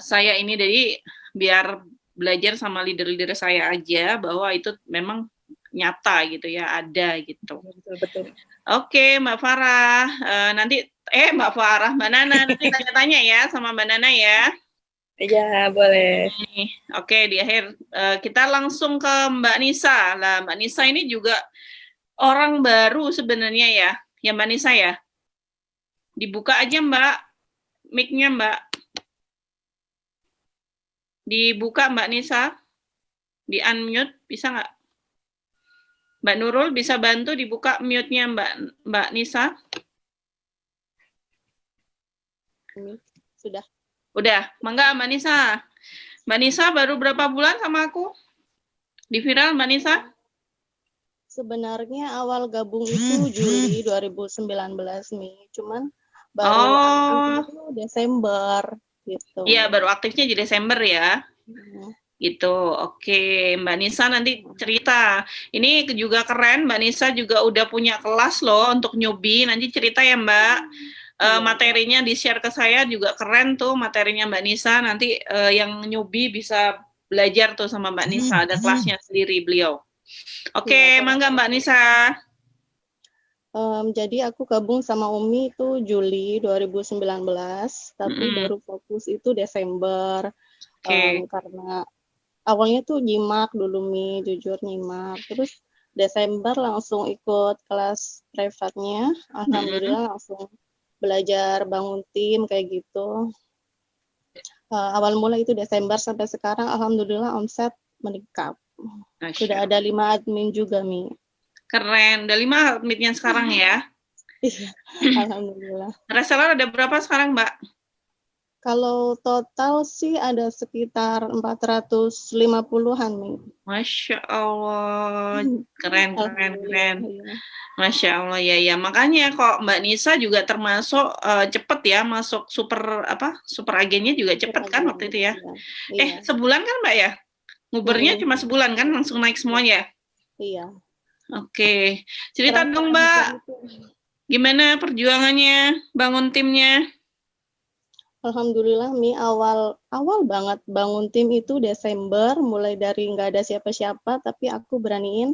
saya ini, jadi biar belajar sama leader-leader saya aja bahwa itu memang nyata gitu ya, ada gitu. Betul. Oke, Mbak Farah, Mbak Nana nanti tanya-tanya ya sama Mbak Nana ya. Iya, boleh. Oke, di akhir kita langsung ke Mbak Nisa. Lah, Mbak Nisa ini juga orang baru sebenarnya ya Mbak Nisa ya. Dibuka aja Mbak, mic-nya Mbak. Dibuka Mbak Nisa, di unmute, bisa nggak? Mbak Nurul bisa bantu dibuka mute-nya Mbak Nisa? Sudah. Udah, mangga Mbak Nisa. Mbak Nisa baru berapa bulan sama aku? Di Viral Mbak Nisa? Sebenarnya awal gabung itu Juli 2019 nih, cuman baru itu Desember gitu. Iya, baru aktifnya di Desember ya. Gitu. Oke, Mbak Nisa nanti cerita. Ini juga keren, Mbak Nisa juga udah punya kelas loh untuk newbie. Nanti cerita ya, Mbak. Materinya di-share ke saya juga keren tuh materinya Mbak Nisa. Nanti yang newbie bisa belajar tuh sama Mbak Nisa. Ada kelasnya sendiri beliau. Oke, mangga Mbak Nisa. Jadi aku gabung sama Umi itu Juli 2019, tapi baru fokus itu Desember. Karena awalnya tuh nyimak dulu jujur nyimak. Terus Desember langsung ikut kelas privatnya. Alhamdulillah langsung belajar bangun tim kayak gitu. Awal mula itu Desember sampai sekarang alhamdulillah omset meningkat. Sudah ada 5 admin juga, Mi. Keren, udah 5 adminnya sekarang ya? Iya, alhamdulillah. Reseller ada berapa sekarang, Mbak? Kalau total sih ada sekitar 450-an, Mi. Masya Allah, keren. Iya. Masya Allah, ya. Makanya kok Mbak Nisa juga termasuk cepet ya, masuk super agennya juga cepet kan waktu itu ya? Iya. Sebulan kan Mbak ya? Ngubernya cuma sebulan kan, langsung naik semuanya? Iya. Oke, cerita dong Mbak, gimana perjuangannya, bangun timnya? Alhamdulillah, Mi, awal banget bangun tim itu Desember, mulai dari nggak ada siapa-siapa, tapi aku beraniin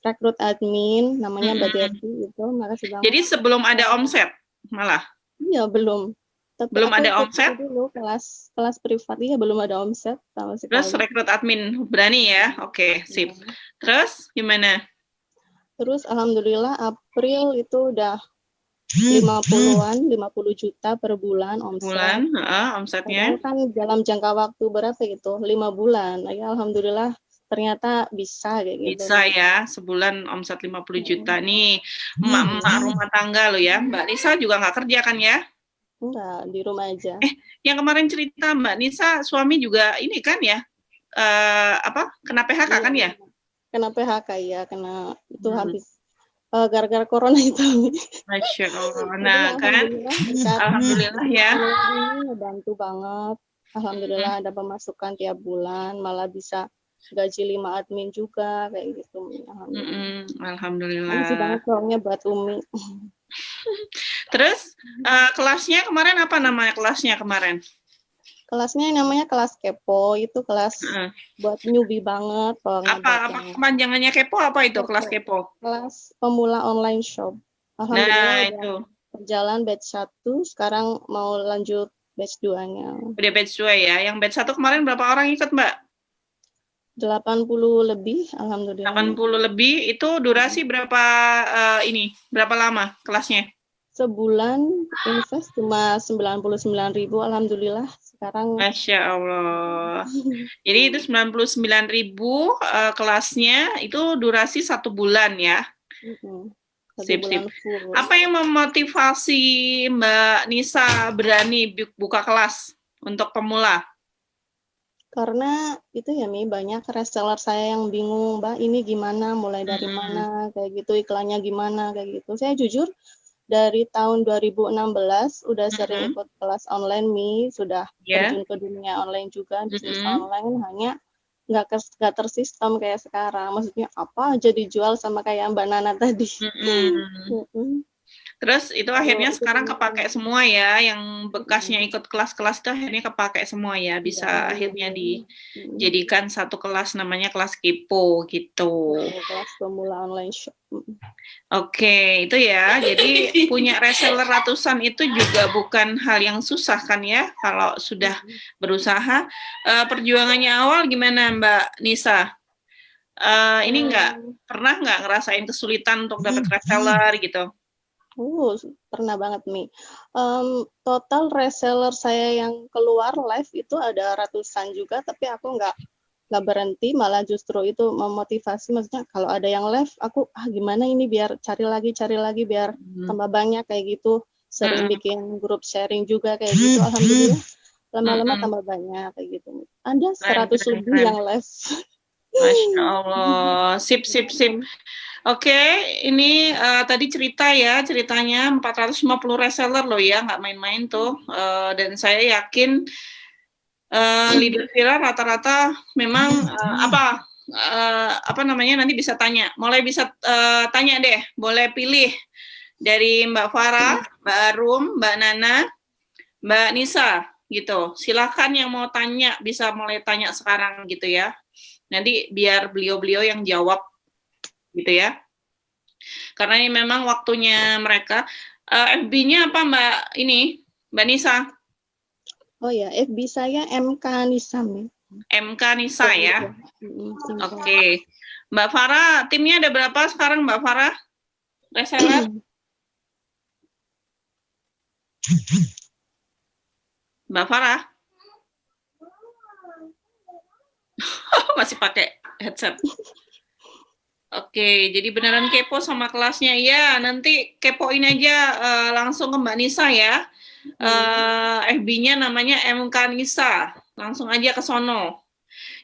rekrut admin, namanya Mbak Devi itu, makasih banget. Jadi sebelum ada omset, malah? Iya, belum. Tapi belum ada omset? Dulu kelas privat, iya belum ada omset sama sekali. Terus rekrut admin, berani ya? Oke, sip. Terus gimana? Terus Alhamdulillah April itu udah 50 juta per bulan omset. Omsetnya? Kan dalam jangka waktu berapa gitu? 5 bulan. Ya Alhamdulillah ternyata bisa kayak gitu. Bisa ya, sebulan omset 50 juta nih. Emak-emak rumah tangga lo ya. Mbak Nisa juga nggak kerja kan ya? Enggak, di rumah aja. Yang kemarin cerita Mbak Nisa, suami juga ini kan ya? Kena PHK kan ya? Kena PHK ya, kena itu habis. Gara-gara corona itu. Masya Allah. Nah kan, alhamdulillah ya. Bantu banget. Alhamdulillah ada pemasukan tiap bulan, malah bisa gaji 5 admin juga kayak gitu. Alhamdulillah. Makasih banget soalnya buat Umi. Terus kelasnya kemarin apa namanya kelasnya kemarin? Kelasnya namanya kelas kepo, itu kelas buat newbie banget. Apa kepanjangannya kepo apa itu kelas kepo? Kelas pemula online shop. Alhamdulillah itu berjalan batch 1, sekarang mau lanjut batch 2-nya. Udah batch 2 ya. Yang batch 1 kemarin berapa orang ikut, Mbak? 80 lebih, alhamdulillah. 80 lebih, itu durasi berapa berapa lama kelasnya? Sebulan invest cuma 99.000, alhamdulillah. Sekarang Masya Allah. Jadi itu 99.000 kelasnya itu durasi 1 bulan ya. Sip. Apa yang memotivasi Mbak Nisa berani buka kelas untuk pemula? Karena itu ya Mi, banyak reseller saya yang bingung, Mbak ini gimana, mulai dari mana, kayak gitu, iklannya gimana, kayak gitu. Saya jujur dari tahun 2016 udah sering ikut kelas online Mi, sudah terjun ke dunia online juga, bisnis online, hanya nggak tersistem kayak sekarang. Maksudnya apa aja dijual sama kayak Mbak Nana tadi. Terus itu akhirnya sekarang kepakai semua ya, yang bekasnya ikut kelas-kelas itu akhirnya kepakai semua ya, bisa akhirnya dijadikan satu kelas namanya kelas kepo gitu. Kelas pemula online shop. Oke, itu ya. Jadi punya reseller ratusan itu juga bukan hal yang susah kan ya, kalau sudah berusaha. Perjuangannya awal gimana Mbak Nisa? Ini pernah nggak ngerasain kesulitan untuk dapat reseller gitu? Pernah banget Mi. Total reseller saya yang keluar live itu ada ratusan juga, tapi aku nggak berhenti, malah justru itu memotivasi. Maksudnya kalau ada yang live, aku gimana ini biar cari lagi biar tambah banyak kayak gitu. Sering bikin grup sharing juga kayak gitu. Alhamdulillah lama-lama tambah banyak kayak gitu. Ada 100 lebih yang live. Masya Allah, sip. Oke, ini tadi ceritanya 450 reseller loh ya, nggak main-main tuh. Dan saya yakin leader viral rata-rata memang apa namanya, nanti bisa tanya, mulai bisa tanya deh, boleh pilih dari Mbak Farah, Mbak Arum, Mbak Nana, Mbak Nisa gitu. Silakan yang mau tanya bisa mulai tanya sekarang gitu ya. Nanti biar beliau-beliau yang jawab gitu ya. Karena ini memang waktunya mereka. FB-nya apa Mbak Nisa? Oh ya, FB saya MK Nisa. MK Nisa ya. Oke. Mbak Farah, timnya ada berapa sekarang Mbak Farah? Reseller? Mbak Farah? Masih pakai headset. Oke, jadi beneran kepo sama kelasnya ya. Nanti kepoin aja langsung ke Mbak Nisa ya. FB-nya namanya MK Nisa. Langsung aja ke sono.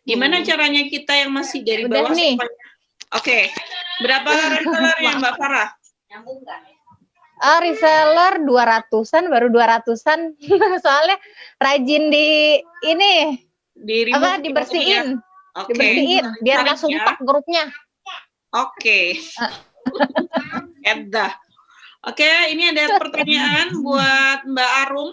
Gimana caranya kita yang masih dari bawah nih. Oke. Berapa resellernya Mbak Farah? Reseller 200-an, baru 200-an. Soalnya rajin dibersihin. Oke. Dibersihin biar nggak sumpah grupnya. Oke. Edah. Oke, ini ada pertanyaan buat Mbak Arum.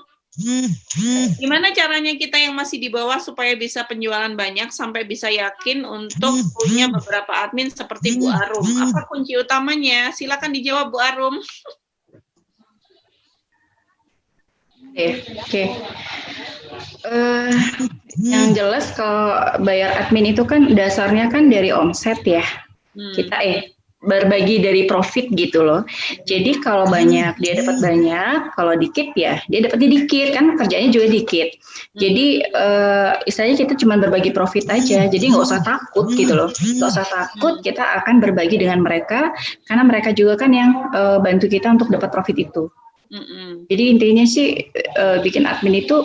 Gimana caranya kita yang masih di bawah supaya bisa penjualan banyak sampai bisa yakin untuk punya beberapa admin seperti Bu Arum? Apa kunci utamanya? Silakan dijawab Bu Arum. Oke. Yang jelas kalau bayar admin itu kan dasarnya kan dari omset ya. Kita berbagi dari profit gitu loh. Jadi kalau banyak dia dapat banyak, kalau dikit ya dia dapatnya dikit, kan kerjanya juga dikit. Jadi istilahnya kita cuma berbagi profit aja. Jadi nggak usah takut gitu loh. Nggak usah takut, kita akan berbagi dengan mereka karena mereka juga kan yang bantu kita untuk dapat profit itu. Jadi intinya sih bikin admin itu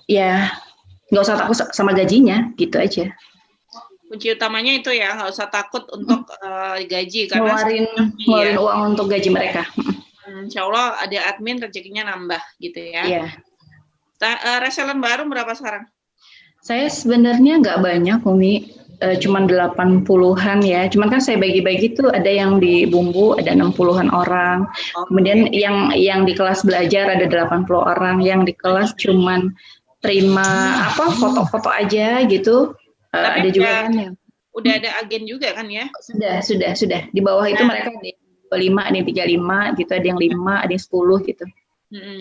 ya nggak usah takut sama gajinya gitu aja. Kunci utamanya itu ya, nggak usah takut untuk gaji karena ngeluarin uang untuk gaji mereka. Insya Allah ada admin rezekinya nambah gitu ya. Iya. Reseller baru berapa sekarang? Saya sebenarnya nggak banyak, Umi. Cuman 80-an ya. Cuman kan saya bagi-bagi tuh ada yang di bumbu ada 60-an orang. Kemudian yang di kelas belajar ada 80 orang, yang di kelas cuman terima foto-foto aja gitu. Ada juga kan yang udah ada agen juga kan ya? Sudah. Di bawah itu mereka ada 25, ada yang 35 gitu, ada yang 5, ada yang 10 gitu.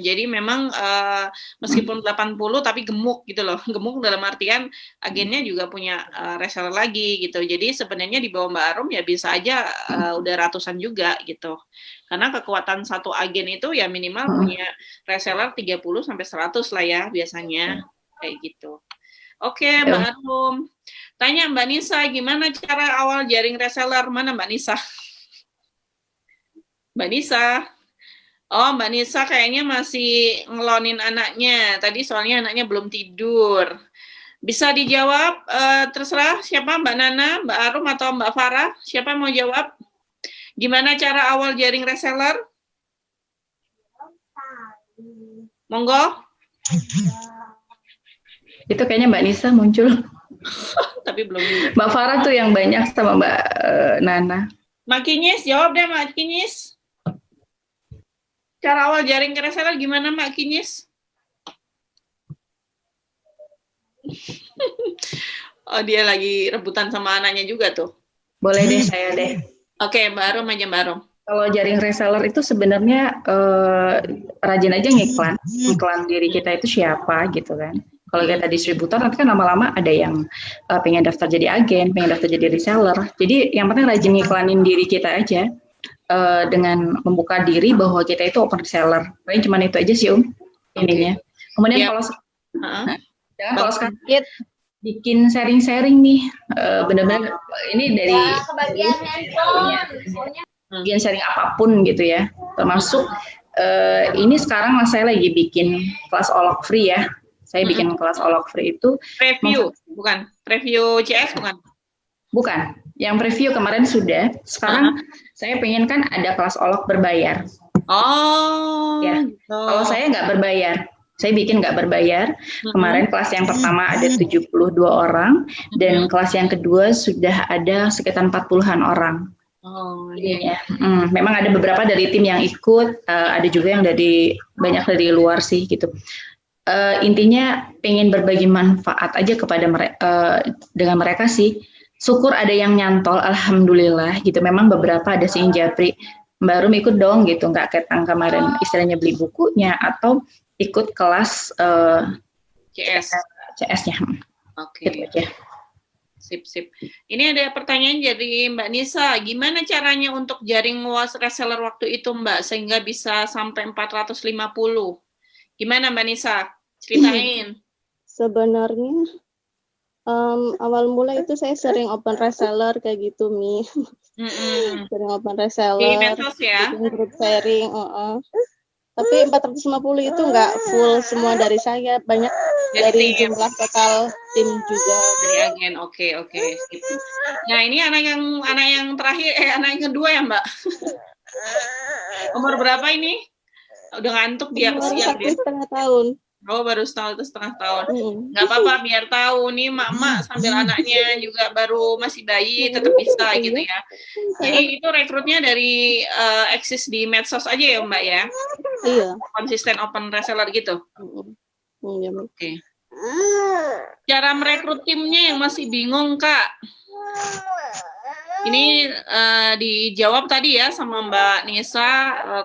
Jadi memang meskipun 80 tapi gemuk gitu loh. Gemuk dalam artian agennya juga punya reseller lagi gitu. Jadi sebenarnya di bawah Mbak Arum ya bisa aja udah ratusan juga gitu. Karena kekuatan satu agen itu ya minimal punya reseller 30 sampai 100 lah ya biasanya. Kayak gitu. Oke, Mbak Arum. Tanya Mbak Nisa, gimana cara awal jaring reseller? Mana Mbak Nisa? Mbak Nisa. Oh, Mbak Nisa kayaknya masih ngelonin anaknya. Tadi soalnya anaknya belum tidur. Bisa dijawab, terserah siapa, Mbak Nana, Mbak Arum, atau Mbak Farah? Siapa mau jawab? Gimana cara awal jaring reseller? Monggo. Itu kayaknya Mbak Nisa muncul. Tapi belum. Mbak Farah tuh yang banyak sama Mbak Nana. Mbak Kinyis, jawab deh Mbak Kinyis. Cara awal jaring reseller gimana Mbak Kinyis? Oh, dia lagi rebutan sama anaknya juga tuh. Boleh deh, saya deh. Oke, Mbak Arum aja Mbak Arum. Kalau jaring reseller itu sebenarnya rajin aja ngiklan diri kita itu siapa gitu kan. Kalau kita distributor nanti kan lama-lama ada yang pengen daftar jadi agen, pengen daftar jadi reseller. Jadi yang penting rajin ngiklanin diri kita aja dengan membuka diri bahwa kita itu open reseller. Paling cuma itu aja sih ininya. Kemudian kalau sekarang bikin sharing-sharing nih, benar-benar ini dari bagian sharing apapun gitu ya, termasuk ini sekarang saya lagi bikin kelas olok free ya. Saya bikin kelas olok free itu preview, bukan preview CS bukan? Bukan, yang preview kemarin sudah. Sekarang saya pengen kan ada kelas olok berbayar. Oh, ya. Gitu. Kalau saya nggak berbayar, saya bikin nggak berbayar. Kemarin kelas yang pertama ada 72 orang, dan kelas yang kedua sudah ada sekitar 40-an orang. Oh, iya. Memang ada beberapa dari tim yang ikut, ada juga yang banyak dari luar sih gitu. Intinya pengen berbagi manfaat aja kepada dengan mereka sih. Syukur ada yang nyantol, alhamdulillah gitu. Memang beberapa ada sih yang japri, Mbak Rum ikut dong gitu, nggak ketang kemarin istilahnya beli bukunya atau ikut kelas CS-nya. Oke. Gitu aja. Sip. Ini ada pertanyaan dari Mbak Nisa, gimana caranya untuk jaring luas reseller waktu itu Mbak, sehingga bisa sampai 450? Gimana Mbak Nisa? Ceritain. Sebenarnya awal mula itu saya sering open reseller kayak gitu, Mi. Sering open reseller. Di medsos ya? Bikin group sharing. Tapi 450 itu nggak full semua dari saya, banyak dari jumlah total tim juga. Dari agen, oke. Nah ini anak yang terakhir, anak yang kedua ya Mbak? Umur berapa ini? Udah ngantuk dia kesian dia. 1,5 tahun. Oh baru setengah tahun. Nggak apa-apa, biar tahu nih mak sambil anaknya juga baru masih bayi tetap bisa gitu ya. Jadi itu rekrutnya dari eksis di medsos aja ya Mbak ya? Iya. Konsisten open reseller gitu? Iya. Oke. Cara merekrut timnya yang masih bingung Kak? Ini dijawab tadi ya sama Mbak Nisa,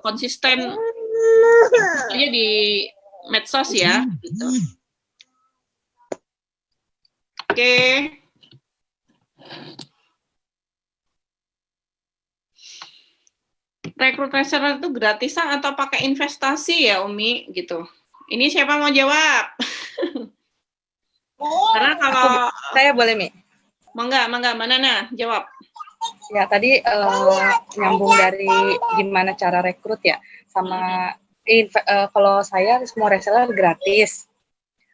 konsisten aja di medsos ya, gitu. Oke. Rekrut reseller itu gratisan atau pakai investasi ya, Umi? Gitu. Ini siapa mau jawab? Karena kalau saya boleh, Mi? Mangga, mana jawab. Ya, tadi nyambung dari gimana cara rekrut ya, sama kalau saya semua reseller gratis.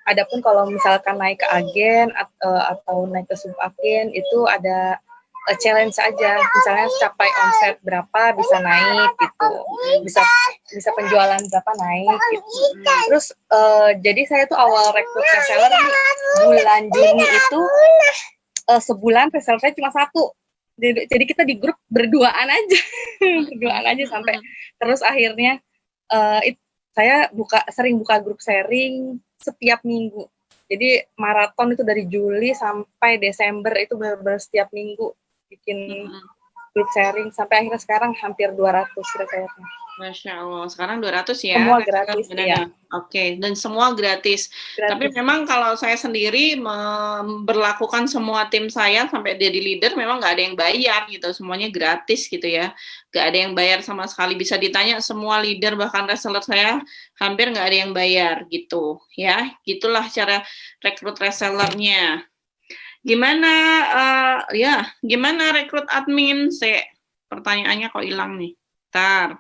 Adapun kalau misalkan naik ke agen atau naik ke sub agen itu ada challenge aja. Misalnya capai omset berapa bisa naik gitu. Bisa penjualan berapa naik gitu. Terus jadi saya tuh awal rekrut reseller bulan Juni itu sebulan reseller saya cuma 1. Jadi kita di grup berduaan aja sampai terus akhirnya saya sering buka grup sharing setiap minggu. Jadi maraton itu dari Juli sampai Desember itu benar-benar setiap minggu bikin grup sharing sampai akhirnya sekarang hampir 200 resellernya. Masya Allah, sekarang 200 ya? Semua gratis ya. Oke, dan semua gratis. Tapi memang kalau saya sendiri memberlakukan semua tim saya sampai jadi leader, memang nggak ada yang bayar gitu, semuanya gratis gitu ya. Nggak ada yang bayar sama sekali. Bisa ditanya semua leader bahkan reseller saya hampir nggak ada yang bayar gitu ya. Gitulah cara rekrut resellernya. Gimana gimana rekrut admin? Pertanyaannya kok hilang nih. Bentar.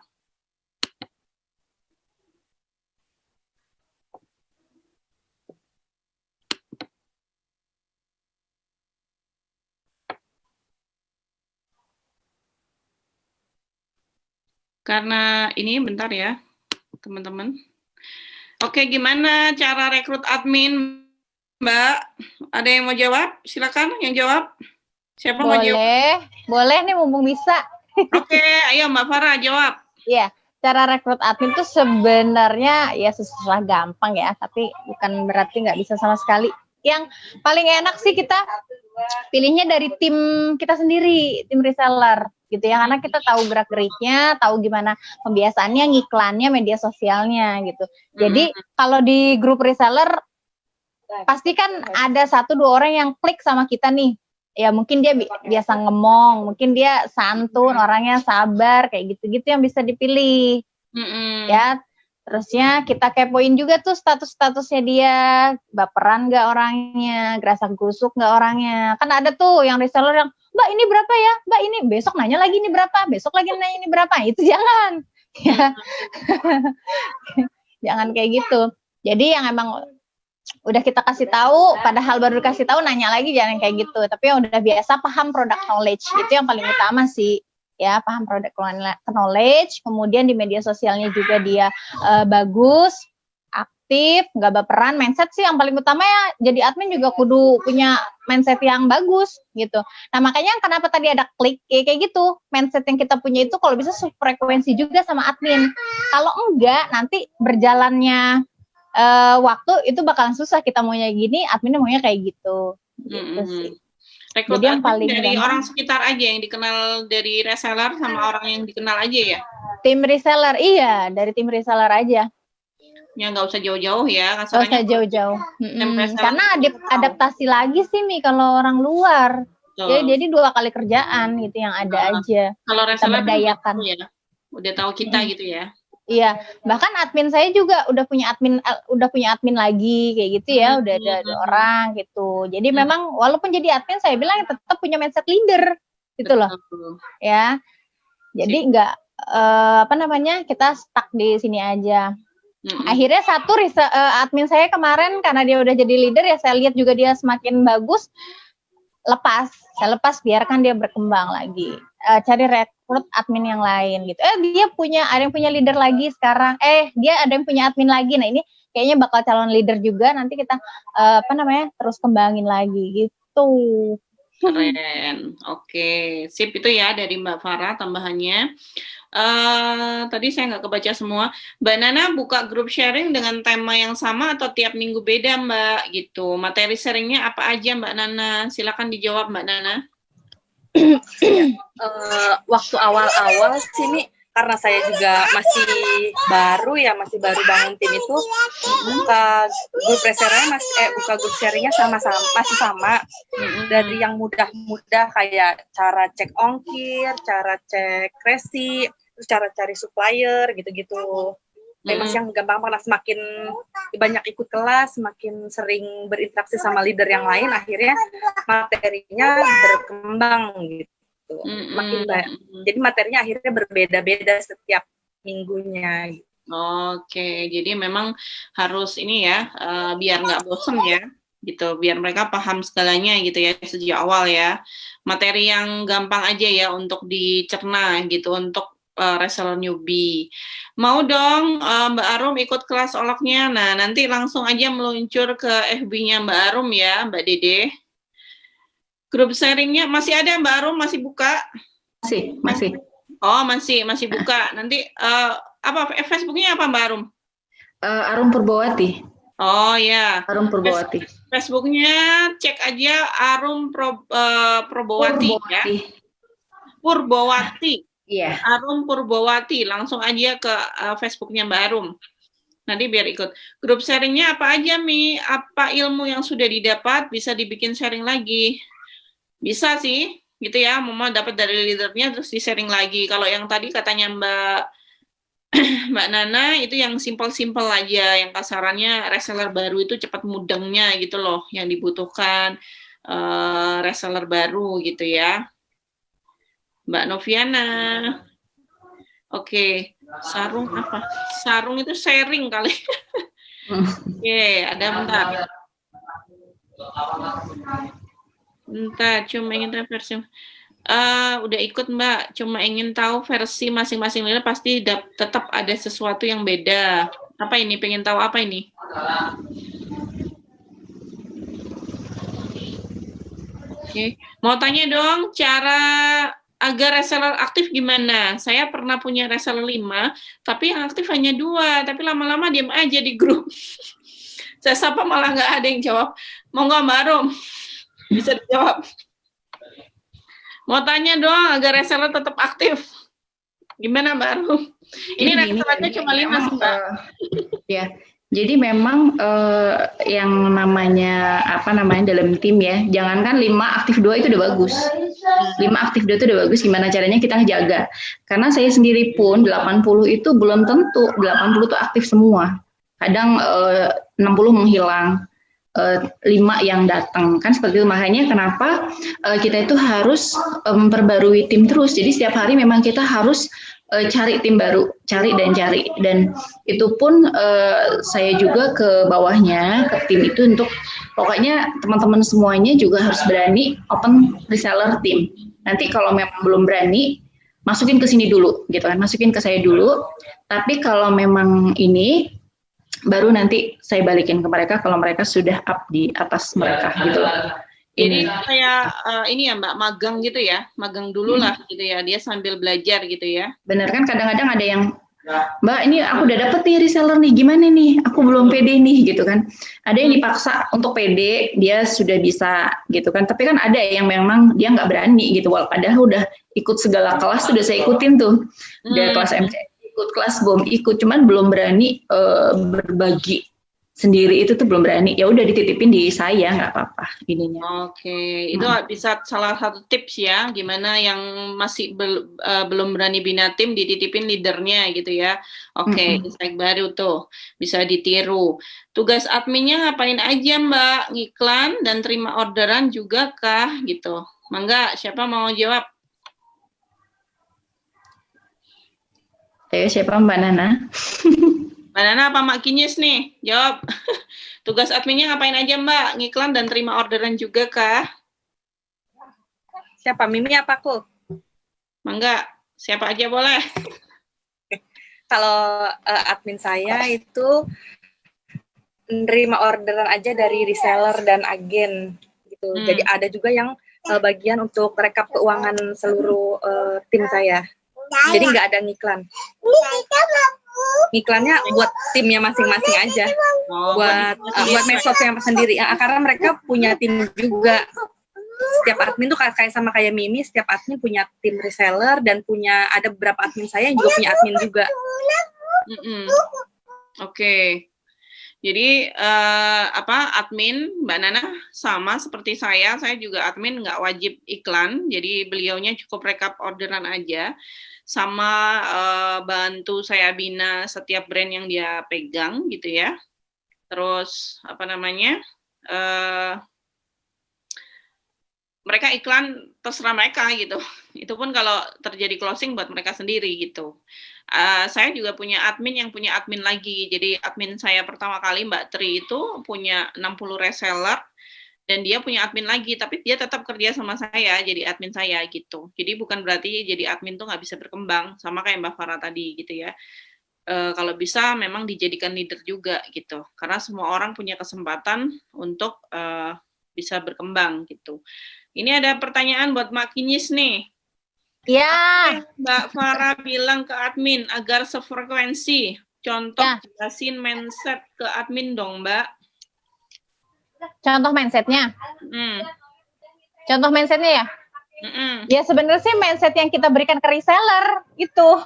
Karena ini bentar ya, teman-teman. Oke, gimana cara rekrut admin, Mbak? Ada yang mau jawab? Silakan yang jawab. Siapa mau jawab? Boleh nih mumpung bisa. Oke, ayo Mbak Farah jawab. Iya, cara rekrut admin tuh sebenarnya ya susah gampang ya, tapi bukan berarti nggak bisa sama sekali. Yang paling enak sih kita pilihnya dari tim kita sendiri, tim reseller gitu ya, karena kita tahu gerak-geriknya, tahu gimana pembiasaannya, ngiklannya, media sosialnya gitu. Jadi kalau di grup reseller pasti kan ada 1-2 orang yang klik sama kita nih. Ya mungkin dia biasa ngomong, mungkin dia santun, orangnya sabar, kayak gitu-gitu yang bisa dipilih. Ya, terusnya kita kepoin juga tuh status-statusnya dia, baperan nggak orangnya, gerasak gerusuk nggak orangnya. Kan ada tuh yang reseller yang, Mbak ini berapa ya? Mbak ini besok nanya lagi ini berapa? Besok lagi nanya ini berapa? Itu jangan. Ya. Jangan kayak gitu. Jadi yang emang udah kita kasih tahu, padahal baru kasih tahu nanya lagi, jangan kayak gitu. Tapi yang udah biasa paham product knowledge, itu yang paling utama sih. Ya, paham product knowledge, kemudian di media sosialnya juga dia bagus, aktif, nggak baperan, mindset sih yang paling utama ya. Jadi admin juga kudu punya mindset yang bagus gitu. Nah makanya kenapa tadi ada klik kayak gitu, mindset yang kita punya itu kalau bisa sefrekuensi juga sama admin. Kalau enggak nanti berjalannya waktu itu bakalan susah, kita maunya gini, adminnya maunya kayak gitu. Gitu sih. Rekrut Jadi yang paling dari gampang, orang sekitar aja yang dikenal dari reseller sama orang yang dikenal aja ya? tim reseller, iya dari tim reseller aja. Ya nggak usah jauh-jauh ya. Nggak usah jauh-jauh. Karena adaptasi lagi sih Mi kalau orang luar. Ya, jadi 2 kali kerjaan gitu yang ada aja. Kalau reseller berdayakan. Ya, udah tahu kita gitu ya. Iya, bahkan admin saya juga udah punya admin lagi kayak gitu ya, udah ada 2 orang gitu. Jadi memang walaupun jadi admin saya bilang tetap punya mindset leader gitu loh. Ya. Jadi enggak kita stuck di sini aja. Akhirnya satu admin saya kemarin karena dia udah jadi leader ya, saya lihat juga dia semakin bagus. Saya lepas biarkan dia berkembang lagi, cari rekrut admin yang lain gitu. Dia ada yang punya leader lagi sekarang, dia ada yang punya admin lagi. Nah ini kayaknya bakal calon leader juga, nanti kita terus kembangin lagi gitu. Keren, oke, sip itu ya dari Mbak Farah tambahannya. Tadi saya nggak kebaca semua. Mbak Nana buka grup sharing dengan tema yang sama atau tiap minggu beda Mbak gitu. Materi sharingnya apa aja Mbak Nana? Silakan dijawab Mbak Nana. Waktu awal-awal sini karena saya juga masih baru bangun tim itu, buka grup sharingnya masih sama. Dari yang mudah-mudah kayak cara cek ongkir, cara cek resi, terus cara cari supplier gitu-gitu. Masih yang gampang, karena semakin banyak ikut kelas, semakin sering berinteraksi sama leader yang lain, akhirnya materinya berkembang gitu. Jadi materinya akhirnya berbeda-beda setiap minggunya. Oke, jadi memang harus ini ya, biar nggak bosen ya, gitu. Biar mereka paham segalanya gitu ya sejak awal ya. Materi yang gampang aja ya untuk dicerna gitu untuk reseller newbie. Mau dong Mbak Arum ikut kelas oloknya. Nah, nanti langsung aja meluncur ke FB-nya Mbak Arum ya, Mbak Dede. Grup sharingnya masih ada Mbak Arum, masih buka? Masih. Oh, masih buka. Nanti Facebook-nya apa Mbak Arum? Arum Purbawati. Oh ya. Arum Purbawati. Facebook-nya cek aja Arum Purbawati ya. Purbawati. Iya. Arum Purbawati, langsung aja ke Facebook-nya Mbak Arum. Nanti biar ikut. Grup sharingnya apa aja, Mi? Apa ilmu yang sudah didapat bisa dibikin sharing lagi? Bisa sih, gitu ya. Mama dapat dari leadernya terus di-sharing lagi. Kalau yang tadi katanya Mbak Nana itu yang simple-simple aja, yang kasarannya reseller baru itu cepat mudengnya gitu loh, yang dibutuhkan reseller baru gitu ya. Mbak Noviana. Oke, sarung apa? Sarung itu sharing kali. Oke, ada bentar. Cuma ingin tahu versi. Udah ikut Mbak, cuma ingin tahu versi masing-masing leader, pasti tetap ada sesuatu yang beda. Apa ini? Pengen tahu apa ini? Oke. Mau tanya dong, cara agar reseller aktif gimana? Saya pernah punya reseller 5, tapi yang aktif hanya 2, tapi lama-lama diam aja di grup. Saya sapa malah nggak ada yang jawab. Mau nggak Mbak Arum? Bisa dijawab. Mau tanya dong agar reseller tetap aktif. Gimana Mbak Arum? Ini resellernya cuma 5 sih Mbak. Ya, jadi memang yang namanya dalam tim ya, jangankan 5 aktif 2 itu udah bagus. 5 aktif 2 itu udah bagus, gimana caranya kita ngejaga. Karena saya sendiri pun 80 itu belum tentu 80 itu aktif semua. Kadang 60 menghilang. 5 yang datang kan seperti itu. Makanya kenapa kita itu harus memperbarui tim terus. Jadi setiap hari memang kita harus cari tim baru, cari dan itu pun saya juga ke bawahnya, ke tim itu untuk pokoknya teman-teman semuanya juga harus berani open reseller tim. Nanti kalau memang belum berani, masukin ke sini dulu gitu kan, masukin ke saya dulu. Tapi kalau memang ini baru nanti saya balikin ke mereka kalau mereka sudah up di atas mereka gitu. Jadi kayak ini ya Mbak, magang gitu ya, magang dulu lah gitu ya, dia sambil belajar gitu ya. Bener kan, kadang-kadang ada yang, Mbak ini aku udah dapet nih reseller nih, gimana nih, aku belum pede nih gitu kan. Ada yang dipaksa untuk pede, dia sudah bisa gitu kan, tapi kan ada yang memang dia nggak berani gitu, padahal udah ikut segala kelas, sudah saya ikutin tuh, udah kelas MC, ikut kelas BOM, ikut, cuman belum berani berbagi sendiri, itu tuh belum berani. Ya udah dititipin di saya, nggak apa-apa ininya. Oke, itu bisa salah satu tips ya, gimana yang masih belum berani bina tim, dititipin leadernya gitu ya. Oke, insight baru tuh bisa ditiru. Tugas adminnya ngapain aja Mbak? Ngiklan dan terima orderan juga kah gitu? Mangga, siapa mau jawab? Siapa Mbak Nana? Mbak Nana apa Mbak Kinyis nih? Jawab. Tugas adminnya ngapain aja Mbak? Ngiklan dan terima orderan juga kah? Siapa? Mimi apa aku? Mangga, siapa aja boleh. Kalau admin saya itu menerima orderan aja dari reseller dan agen gitu. Jadi ada juga yang bagian untuk rekap keuangan seluruh tim saya. Jadi nggak ada ngiklan. Ngiklannya buat timnya masing-masing aja, buat medsosnya sendiri. Karena mereka punya tim juga. Setiap admin tuh kayak sama kayak Mimi, setiap admin punya tim reseller dan ada beberapa admin saya yang juga punya admin juga. Oke. Jadi admin Mbak Nana sama seperti saya juga admin nggak wajib iklan. Jadi beliaunya cukup rekap orderan aja. Sama bantu saya bina setiap brand yang dia pegang gitu ya. Terus mereka iklan terserah mereka gitu. Itu pun kalau terjadi closing buat mereka sendiri gitu. Saya juga punya admin yang punya admin lagi. Jadi admin saya pertama kali Mbak Tri itu punya 60 reseller. Dan dia punya admin lagi, tapi dia tetap kerja sama saya, jadi admin saya gitu. Jadi bukan berarti jadi admin tuh nggak bisa berkembang, sama kayak Mbak Farah tadi gitu ya. Kalau bisa memang dijadikan leader juga gitu, karena semua orang punya kesempatan untuk bisa berkembang gitu. Ini ada pertanyaan buat Mbak Kinyis nih. Ya. Mbak Farah bilang ke admin agar sefrekuensi. Contoh jelasin mindset ke admin dong Mbak. Contoh mindsetnya? Contoh mindsetnya ya? Ya sebenarnya sih mindset yang kita berikan ke reseller itu.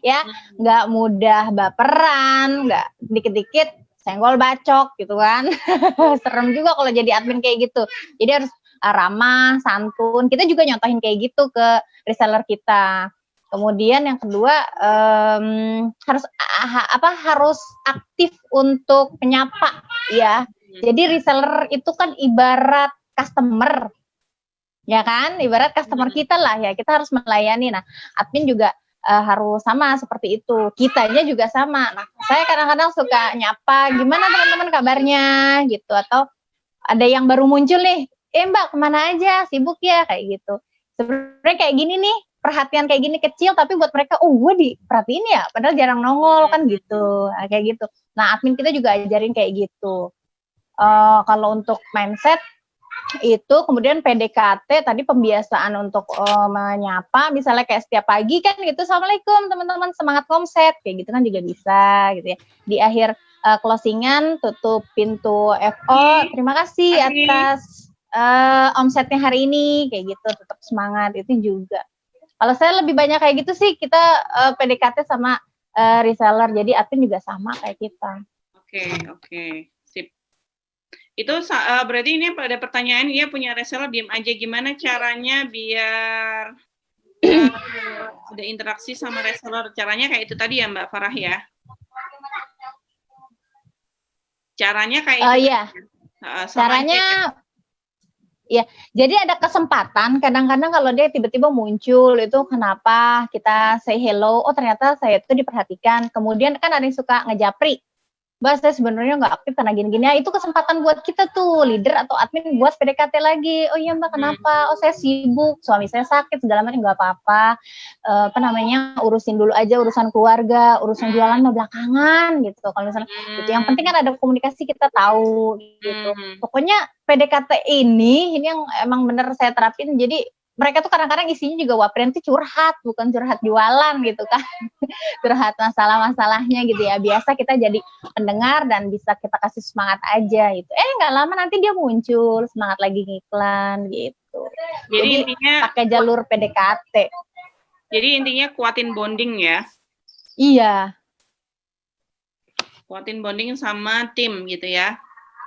Ya, nggak mudah baperan, nggak dikit-dikit senggol bacok gitu kan. Serem juga kalau jadi admin kayak gitu. Jadi harus ramah, santun. Kita juga nyontohin kayak gitu ke reseller kita. Kemudian yang kedua harus aktif untuk menyapa ya. Jadi reseller itu kan ibarat customer, ya kan? Ibarat customer kita lah ya, kita harus melayani. Nah, admin juga harus sama seperti itu. Kitanya juga sama. Nah, saya kadang-kadang suka nyapa, gimana teman-teman kabarnya gitu. Atau ada yang baru muncul nih, Mbak kemana aja, sibuk ya, kayak gitu. Sebenarnya kayak gini nih, perhatian kayak gini kecil, tapi buat mereka, gue diperhatiin ya, padahal jarang nongol kan gitu. Nah, kayak gitu. Nah, admin kita juga ajarin kayak gitu. Kalau untuk mindset itu kemudian PDKT tadi pembiasaan untuk menyapa misalnya kayak setiap pagi kan gitu, Assalamualaikum teman-teman, semangat omset kayak gitu kan juga bisa gitu ya. Di akhir closingan tutup pintu FO, terima kasih atas omsetnya hari ini kayak gitu, tetap semangat itu juga. Kalau saya lebih banyak kayak gitu sih, kita PDKT sama reseller, jadi admin juga sama kayak kita. Oke. Itu berarti ini pada pertanyaan dia punya reseller diem aja, gimana caranya biar ada interaksi sama reseller? Caranya kayak itu tadi ya Mbak Farah ya? Caranya kayak itu? Iya. Caranya ya, jadi ada kesempatan kadang-kadang kalau dia tiba-tiba muncul itu kenapa kita say hello, oh ternyata saya itu diperhatikan. Kemudian kan ada yang suka ngejapri. Mbak, saya sebenarnya nggak aktif karena gini-gini. Ya, itu kesempatan buat kita tuh, leader atau admin buat PDKT lagi. Oh iya Mbak, kenapa? Oh saya sibuk, suami saya sakit, segala macam, nggak apa-apa. Apa namanya, urusin dulu aja urusan keluarga, urusan jualan mah belakangan gitu. Kalau misalnya, gitu. Yang penting kan ada komunikasi, kita tahu gitu. Pokoknya PDKT ini yang emang bener saya terapin. Jadi mereka tuh kadang-kadang isinya juga wapren tuh curhat, bukan curhat jualan gitu kan. Curhat masalah-masalahnya gitu ya. Biasa kita jadi pendengar dan bisa kita kasih semangat aja gitu. Nggak lama nanti dia muncul, semangat lagi ngiklan gitu. Jadi intinya pakai jalur PDKT. Jadi intinya kuatin bonding ya. Iya. Kuatin bonding sama tim gitu ya.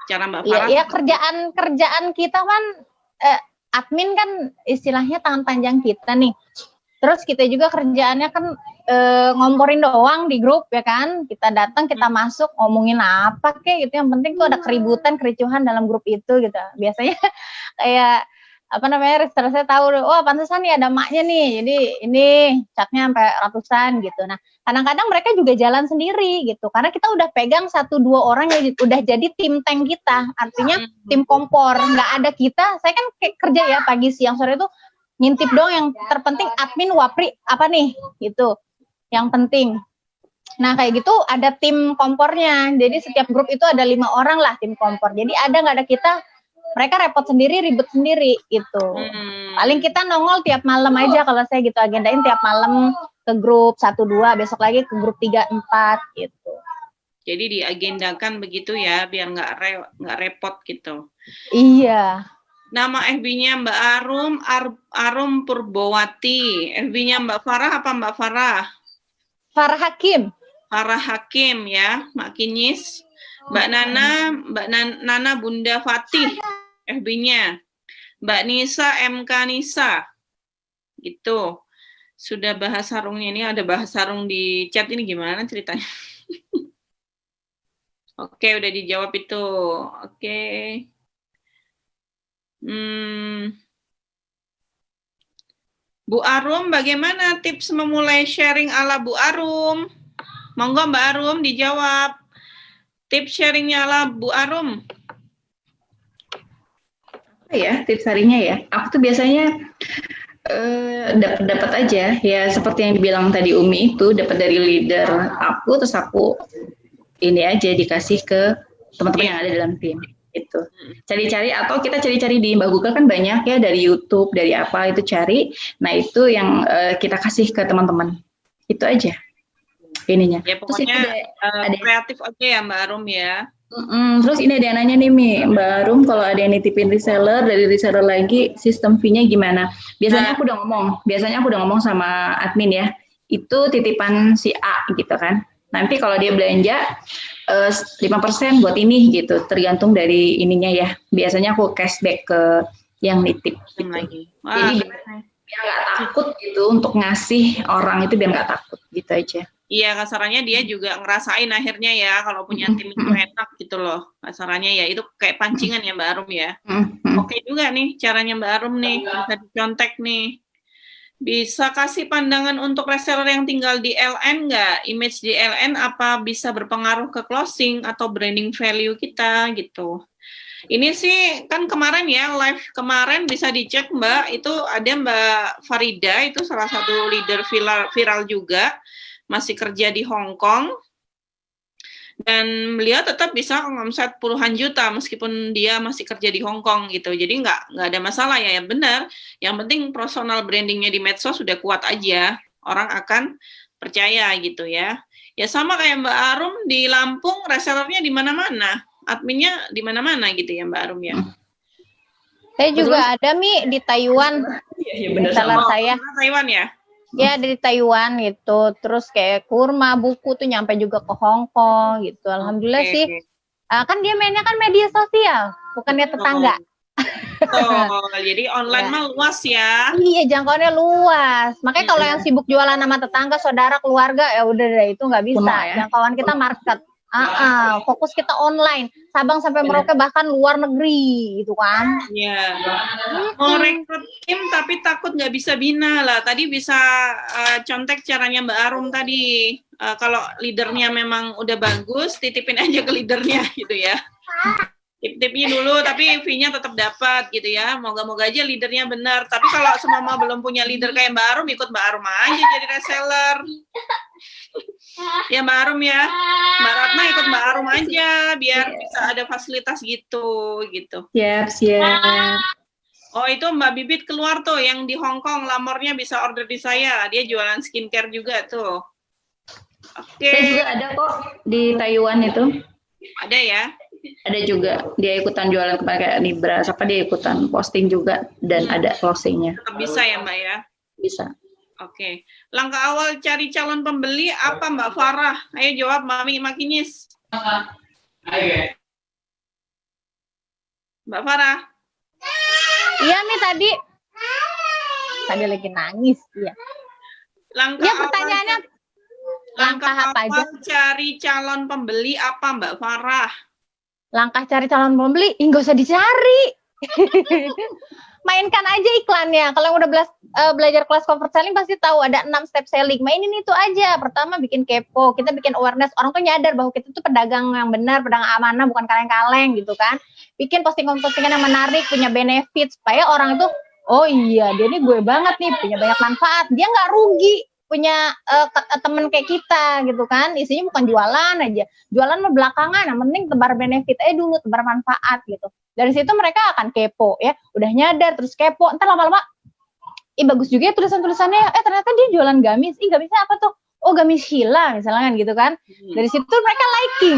Cara Mbak Iya, Farah. ya kerjaan kita kan admin kan istilahnya tangan panjang kita nih. Terus kita juga kerjaannya kan ngomporin doang di grup ya kan. Kita datang, kita masuk, ngomongin apa kek gitu. Yang penting tuh ada keributan, kericuhan dalam grup itu gitu. Biasanya kayak apa namanya, reseller saya tahu, oh pantesan nih ada maknya nih. Jadi ini chatnya sampai ratusan gitu. Nah, kadang-kadang mereka juga jalan sendiri gitu. Karena kita udah pegang 1-2 orang yang udah jadi tim tank kita. Artinya tim kompor. Nggak ada kita, saya kan kerja ya pagi, siang, sore itu ngintip dong, yang terpenting admin wapri apa nih gitu yang penting. Nah kayak gitu ada tim kompornya, jadi setiap grup itu ada 5 orang lah tim kompor, jadi nggak ada kita, mereka repot sendiri, ribet sendiri gitu. Paling kita nongol tiap malam aja kalau saya gitu, agendain tiap malam ke grup 1-2, besok lagi ke grup 3-4 gitu. Jadi diagendakan begitu ya, biar nggak repot gitu. Iya. Nama FB-nya Mbak Arum Purbowati. FB-nya Mbak Farah apa Mbak Farah? Farah Hakim. Farah Hakim ya, makinis. Mbak Nana Bunda Fatih. FB-nya. Mbak Nisa MK Nisa. Gitu. Sudah bahas sarungnya, ini ada bahas sarung di chat, ini gimana ceritanya? Oke, udah dijawab itu. Oke. Bu Arum, bagaimana tips memulai sharing ala Bu Arum? Monggo Mbak Arum dijawab. Tips sharingnya ala Bu Arum. Apa ya tips harinya ya? Aku tuh biasanya dapat aja ya, seperti yang dibilang tadi Umi, itu dapat dari leader aku, terus aku ini aja dikasih ke teman-teman yang ada dalam tim. Itu cari-cari, atau kita cari-cari di Mbak Google kan banyak ya, dari YouTube, dari apa itu cari. Nah itu yang kita kasih ke teman-teman, itu aja ininya. Ya pokoknya ada kreatif aja ya Mbak Arum ya. Terus ini ada yang nanya nih Mbak Arum, kalau ada yang nitipin reseller, dari reseller lagi sistem fee-nya gimana? Biasanya aku udah ngomong sama admin ya, itu titipan si A gitu kan. Nanti kalau dia belanja 5% buat ini gitu, tergantung dari ininya ya. Biasanya aku cashback ke yang nitip gitu. Jadi biar nggak takut gitu untuk ngasih orang itu, biar nggak takut gitu aja. Iya, kasarannya dia juga ngerasain akhirnya ya, kalau punya tim itu enak gitu loh. Kasarannya ya, itu kayak pancingan ya Mbak Arum ya. Oke juga nih caranya Mbak Arum nih, bisa dicontek nih. Bisa kasih pandangan untuk reseller yang tinggal di LN nggak? Image di LN apa bisa berpengaruh ke closing atau branding value kita gitu. Ini sih kan kemarin ya, live kemarin bisa dicek Mbak, itu ada Mbak Farida, itu salah satu leader viral juga, masih kerja di Hong Kong. Dan beliau tetap bisa ngomset puluhan juta meskipun dia masih kerja di Hong Kong gitu. Jadi nggak ada masalah ya, benar. Yang penting personal brandingnya di medsos sudah kuat aja, orang akan percaya gitu ya. Ya sama kayak Mbak Arum di Lampung, resellernya di mana-mana, adminnya di mana-mana gitu ya Mbak Arum ya. Saya juga ada di Taiwan. Iya benar, reseller saya. Taiwan ya. Ya dari Taiwan gitu, terus kayak kurma, buku tuh nyampe juga ke Hong Kong gitu. Alhamdulillah sih. Kan dia mainnya kan media sosial, bukannya tetangga. Jadi online mah luas ya. Iya, jangkauannya luas. Makanya kalau yang sibuk jualan sama tetangga, saudara, keluarga, ya udah deh itu nggak bisa. Ya. Jangkauan kita market. Fokus kita online, Sabang sampai Merauke bahkan luar negeri gitu kan. Iya. Mau rekrut tim tapi takut nggak bisa bina lah. Tadi bisa contek caranya Mbak Arum tadi. Kalau leadernya memang udah bagus, titipin aja ke leadernya gitu ya. Tip-tipnya dulu, tapi fee-nya tetap dapat gitu ya. Moga-moga aja leadernya benar. Tapi kalau semua belum punya leader kayak Mbak Arum, ikut Mbak Arum aja jadi reseller. Ya Mbak Arum ya, Mbak Ratna ikut Mbak Arum aja biar bisa ada fasilitas gitu. Siap. Oh itu Mbak Bibit keluar tuh yang di Hong Kong, lamornya bisa order di saya. Dia jualan skincare juga tuh. Oke. Saya juga ada kok di Taiwan itu. Ada ya? Ada juga. Dia ikutan jualan kemarin kayak Libra. Siapa dia ikutan posting juga dan ada closingnya. Tetap bisa ya Mbak ya? Bisa. Oke. Langkah awal cari calon pembeli apa Mbak Farah? Ayo jawab Mami Makinis. Mbak Farah. Iya nih tadi lagi nangis. Iya. Langkah pertanyaannya langkah apa aja? Cari calon pembeli apa Mbak Farah? Langkah cari calon pembeli, nggak usah dicari. Mainkan aja iklannya. Kalau yang udah belajar kelas convert selling pasti tahu ada 6 step selling. Mainin itu aja. Pertama bikin kepo, kita bikin awareness. Orang tuh nyadar bahwa kita tuh pedagang yang benar, pedagang amanah, bukan kaleng-kaleng gitu kan. Bikin postingan-postingan yang menarik, punya benefit supaya orang itu, oh iya dia nih gue banget nih, punya banyak manfaat. Dia nggak rugi punya temen kayak kita gitu kan. Isinya bukan jualan aja. Jualan mah belakangan, yang penting tebar benefit aja dulu, tebar manfaat gitu. Dari situ mereka akan kepo ya, udah nyadar terus kepo, entar lama-lama, bagus juga ya tulisan-tulisannya, ternyata dia jualan gamis, gamisnya apa tuh? Oh gamis Sheila misalnya kan gitu kan. Dari situ mereka liking,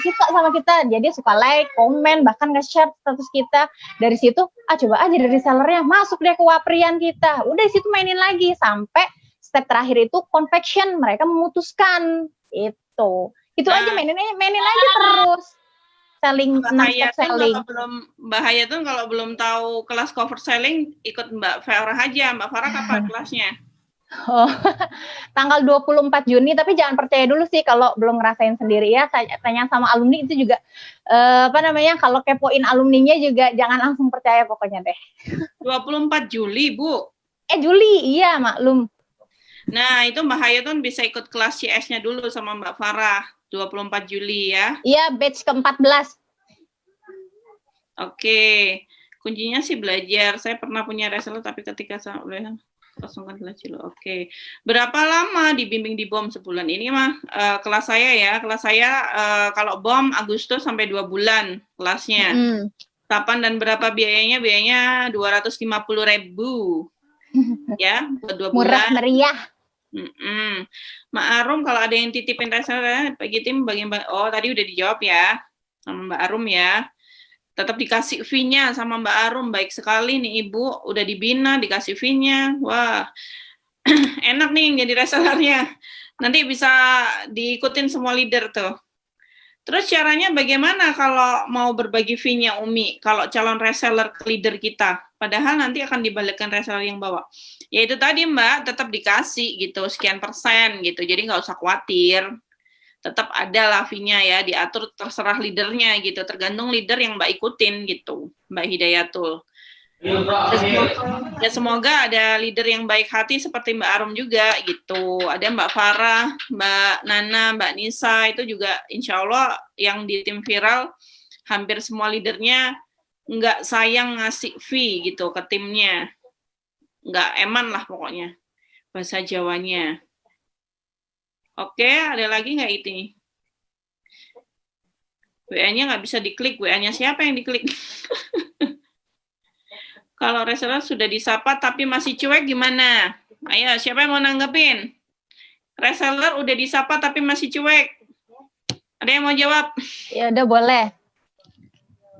suka sama kita, jadi suka like, komen, bahkan nge-share status kita. Dari situ, coba aja dari sellernya, masuk deh ke waprian kita, udah di situ mainin lagi, sampai step terakhir itu confection, mereka memutuskan itu aja mainin aja terus. Selling, bahaya selling. Bahaya tuh kalau belum tahu kelas cover selling, ikut Mbak Farah aja. Mbak Farah kapan kelasnya? Oh, tanggal 24 Juni, tapi jangan percaya dulu sih kalau belum ngerasain sendiri ya. Tanya sama alumni itu juga, kalau kepoin alumninya juga jangan langsung percaya pokoknya deh. 24 Juli, Bu. Juli, iya maklum. Nah, itu Mbak Hayatun bisa ikut kelas CS-nya dulu sama Mbak Farah. 24 Juli ya. Iya, batch ke-14. Oke. Kuncinya sih belajar. Saya pernah punya reseller tapi ketika saya kosongkan kelas dulu. Oke. Berapa lama dibimbing di BOM sebulan? Ini mah kelas saya ya. Kelas saya kalau BOM Agustus sampai 2 bulan kelasnya. Kapan dan berapa biayanya? Biayanya 250.000. Ya, buat 2 bulan. Murah meriah. Mbak Arum, kalau ada yang titipin reseller, bagi tim bagian tadi udah dijawab ya sama Mbak Arum ya. Tetap dikasih fee-nya sama Mbak Arum, baik sekali nih Ibu, udah dibina dikasih fee-nya. Wah, enak nih yang jadi resellernya. Nanti bisa diikutin semua leader tuh. Terus caranya bagaimana kalau mau berbagi fee-nya Umi? Kalau calon reseller ke leader kita, padahal nanti akan dibalikkan reseller yang bawa. Ya itu tadi Mbak, tetap dikasih gitu, sekian persen gitu. Jadi nggak usah khawatir. Tetap ada lah fee-nya ya, diatur terserah leadernya gitu. Tergantung leader yang Mbak ikutin gitu, Mbak Hidayatul. Ya semoga ada leader yang baik hati seperti Mbak Arum juga gitu. Ada Mbak Farah, Mbak Nana, Mbak Nisa, itu juga insya Allah yang di tim viral, hampir semua leadernya nggak sayang ngasih fee gitu ke timnya. Nggak eman lah pokoknya bahasa Jawanya. Oke, ada lagi nggak ini? WA-nya nggak bisa diklik. WA-nya siapa yang diklik? Kalau reseller sudah disapa tapi masih cuek gimana? Ayo, siapa yang mau nanggepin? Reseller udah disapa tapi masih cuek. Ada yang mau jawab? Ya udah boleh.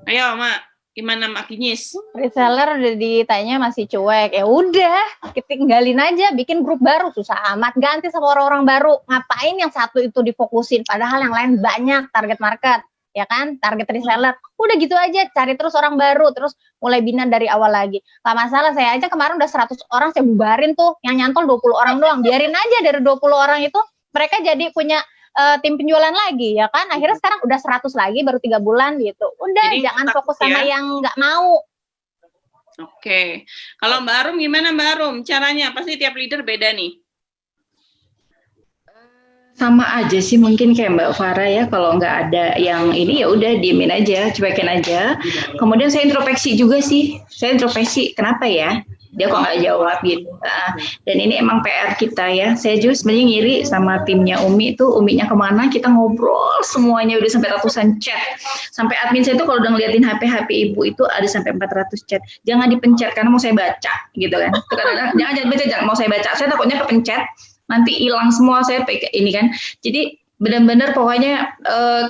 Ayo, Mak. Gimana Mak Kinyis? Reseller udah ditanya masih cuek. Ya udah, kita tinggalin aja, bikin grup baru, susah amat. Ganti sama orang-orang baru. Ngapain yang satu itu difokusin, padahal yang lain banyak target market, ya kan? Target reseller. Udah gitu aja, cari terus orang baru, terus mulai bina dari awal lagi. Gak masalah, saya aja kemarin udah 100 orang saya bubarin tuh, yang nyantol 20 orang doang. Biarin aja dari 20 orang itu, mereka jadi punya tim penjualan lagi ya kan. Akhirnya sekarang udah 100 lagi baru 3 bulan gitu. Udah Jadi jangan takut fokus sama ya. yang nggak mau. Oke. Kalau Mbak Arum gimana Mbak Arum? Caranya pasti tiap leader beda nih. Sama aja sih mungkin kayak Mbak Farah ya, kalau nggak ada yang ini ya udah diemin aja, cuekin aja. Kemudian saya introspeksi juga sih, saya introspeksi kenapa ya dia kok nggak jawab gitu. Dan ini emang PR kita ya. Saya juga sebenarnya ngiri sama timnya Umi tuh, Uminya kemana kita ngobrol semuanya udah sampai ratusan chat. Sampai admin saya tuh kalau udah ngeliatin HP ibu itu ada sampai 400 chat. Jangan dipencet karena mau saya baca gitu kan. Jangan baca, jangan mau saya baca. Saya takutnya kepencet nanti hilang semua saya pakai ini kan. Jadi benar-benar pokoknya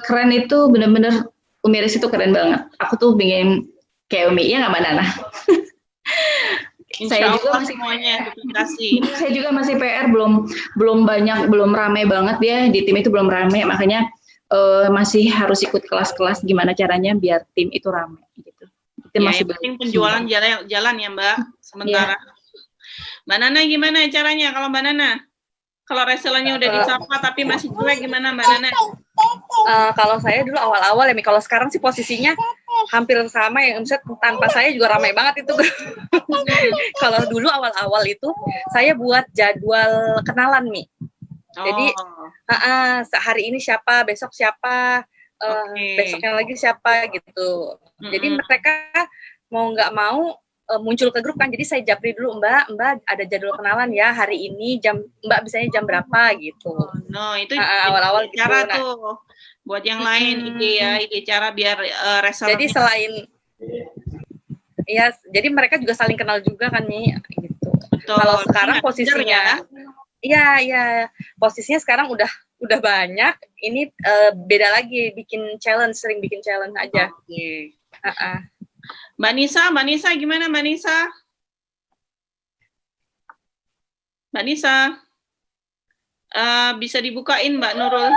keren itu benar-benar Umi Resti itu keren banget. Aku tuh pengen kayak Umi ya nggak Mbak Nana? Saya juga masih semuanya kasih. Saya juga masih PR belum banyak, belum ramai banget ya di tim itu belum ramai, makanya masih harus ikut kelas-kelas gimana caranya biar tim itu ramai gitu. Tim Ya, masih yang penting penjualan jalan ya Mbak sementara. Mbak Nana gimana caranya kalau Mbak Nana? Kalau resellernya udah disapa tapi masih jelek gimana Mbak Nana? Kalau saya dulu awal-awal ya, Mi. Kalau sekarang sih posisinya hampir sama ya. Misalnya tanpa saya juga ramai banget itu. Kalau dulu awal-awal itu saya buat jadwal kenalan, Mi. Jadi hari ini siapa, besok siapa, besoknya lagi siapa gitu. Jadi mereka mau nggak mau muncul ke grup kan, jadi saya japri dulu Mbak ada jadwal kenalan ya hari ini Mbak bisanya jam berapa gitu. Itu awal-awal cara gitu, tuh buat yang lain ide cara biar reseller. Jadi selain ya, jadi mereka juga saling kenal juga kan nih gitu. Kalau sekarang posisinya iya posisinya sekarang udah banyak. Ini beda lagi, sering bikin challenge aja. Mbak Nisa gimana Mbak Nisa? Mbak Nisa, bisa dibukain Mbak Nurul?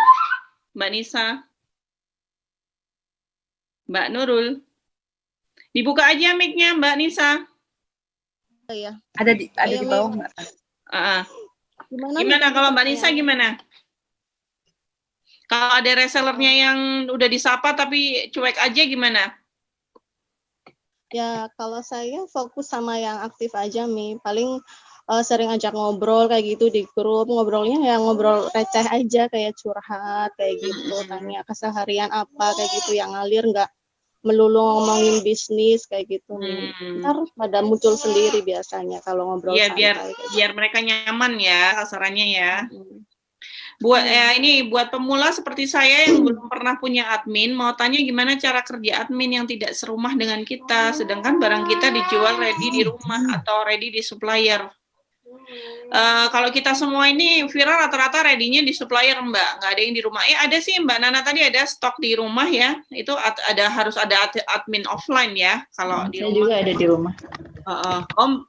Mbak Nisa, Mbak Nurul, dibuka aja mic-nya Mbak Nisa. Iya. Ada di bawah Mbak. Gimana kalau Mbak Nisa gimana? Kalau ada resellernya yang udah disapa tapi cuek aja gimana? Ya, kalau saya fokus sama yang aktif aja, Mi. Paling sering ajak ngobrol kayak gitu di grup. Ngobrolnya ya ngobrol receh aja, kayak curhat, kayak gitu. Tanya keseharian apa, kayak gitu. Yang ngalir, nggak melulu ngomongin bisnis, kayak gitu, Mi. Ntar pada muncul sendiri biasanya kalau ngobrol santai. Biar mereka nyaman ya, kasarannya ya. Buat pemula seperti saya yang belum pernah punya admin, mau tanya gimana cara kerja admin yang tidak serumah dengan kita, sedangkan barang kita dijual ready di rumah atau ready di supplier. Kalau kita semua ini viral rata-rata ready-nya di supplier Mbak, nggak ada yang di rumah. Ada sih Mbak Nana tadi ada stok di rumah ya, itu harus ada admin offline ya kalau di rumah. Saya juga ada di rumah.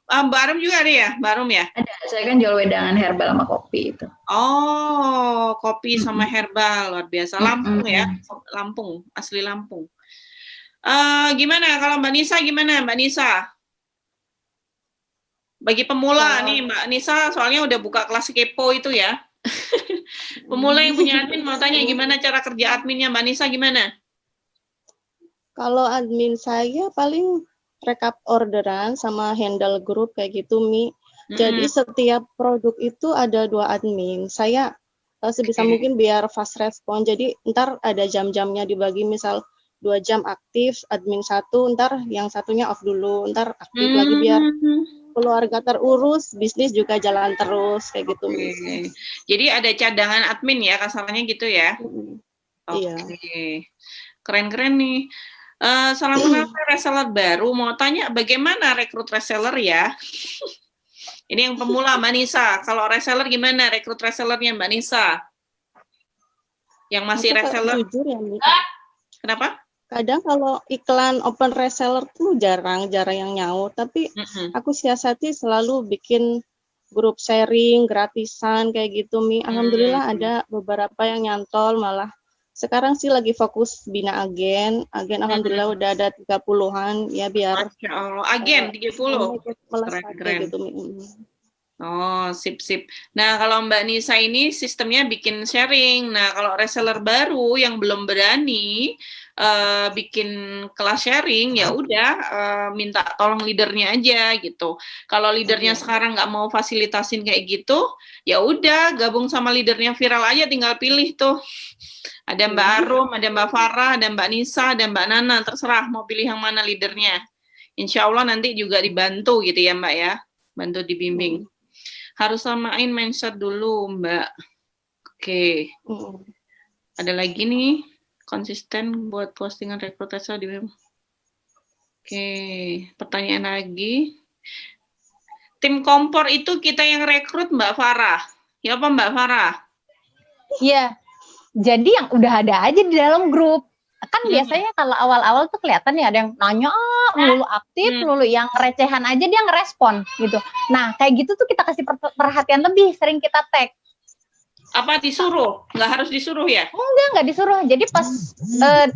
Mbak Arum juga ada ya, Mbak Arum ya? Ada, saya kan jual wedangan herbal sama kopi itu. Oh, kopi sama herbal, luar biasa. Lampung ya, Lampung, asli Lampung. Gimana kalau Mbak Nisa gimana Mbak Nisa? Bagi pemula nih Mbak Nisa, soalnya udah buka kelas kepo itu ya. Pemula yang punya admin mau tanya gimana cara kerja adminnya Mbak Nisa gimana? Kalau admin saya paling rekap orderan sama handle grup kayak gitu, Mi. Jadi setiap produk itu ada 2 admin. Saya sebisa mungkin biar fast respon. Jadi ntar ada jam-jamnya dibagi, misal 2 jam aktif, admin 1, ntar yang satunya off dulu, ntar aktif lagi biar keluarga terurus, bisnis juga jalan terus kayak gitu. Jadi ada cadangan admin ya, kasarnya gitu ya. Iya. Keren-keren nih. Salam kenal reseller baru, mau tanya bagaimana rekrut reseller ya? Ini yang pemula Mbak Nisa. Kalau reseller gimana rekrut resellernya Mbak Nisa? Yang masih reseller? Jujur ya, Mi. Kenapa? Kadang kalau iklan open reseller tuh jarang yang nyaut. Tapi aku siasati selalu bikin grup sharing gratisan kayak gitu, Mi. Alhamdulillah ada beberapa yang nyantol malah. Sekarang sih lagi fokus bina agen alhamdulillah udah ada 30-an ya biar Masya Allah, agen 30. melesat kayak gitu. Oh, sip. Nah, kalau Mbak Nisa ini sistemnya bikin sharing. Nah, kalau reseller baru yang belum berani bikin kelas sharing, ya udah minta tolong leadernya aja gitu. Kalau leadernya sekarang nggak mau fasilitasin kayak gitu, ya udah gabung sama leadernya Viral aja, tinggal pilih tuh. Ada Mbak Arum, ada Mbak Farah, ada Mbak Nisa, ada Mbak Nana, terserah mau pilih yang mana leadernya. Insya Allah nanti juga dibantu gitu ya Mbak ya, bantu dibimbing. Harus samain mindset dulu, Mbak. Oke. Ada lagi nih, konsisten buat postingan rekrutasi di web. Oke, pertanyaan lagi. Tim kompor itu kita yang rekrut Mbak Farah. Ya apa Mbak Farah? Iya. Jadi yang udah ada aja di dalam grup. Kan biasanya kalau awal-awal tuh kelihatan ya ada yang nanya melulu aktif, melulu yang recehan aja dia ngerespon gitu. Nah kayak gitu tuh kita kasih perhatian lebih, sering kita tag. Apa disuruh? Nggak harus disuruh ya? Nggak disuruh. Jadi pas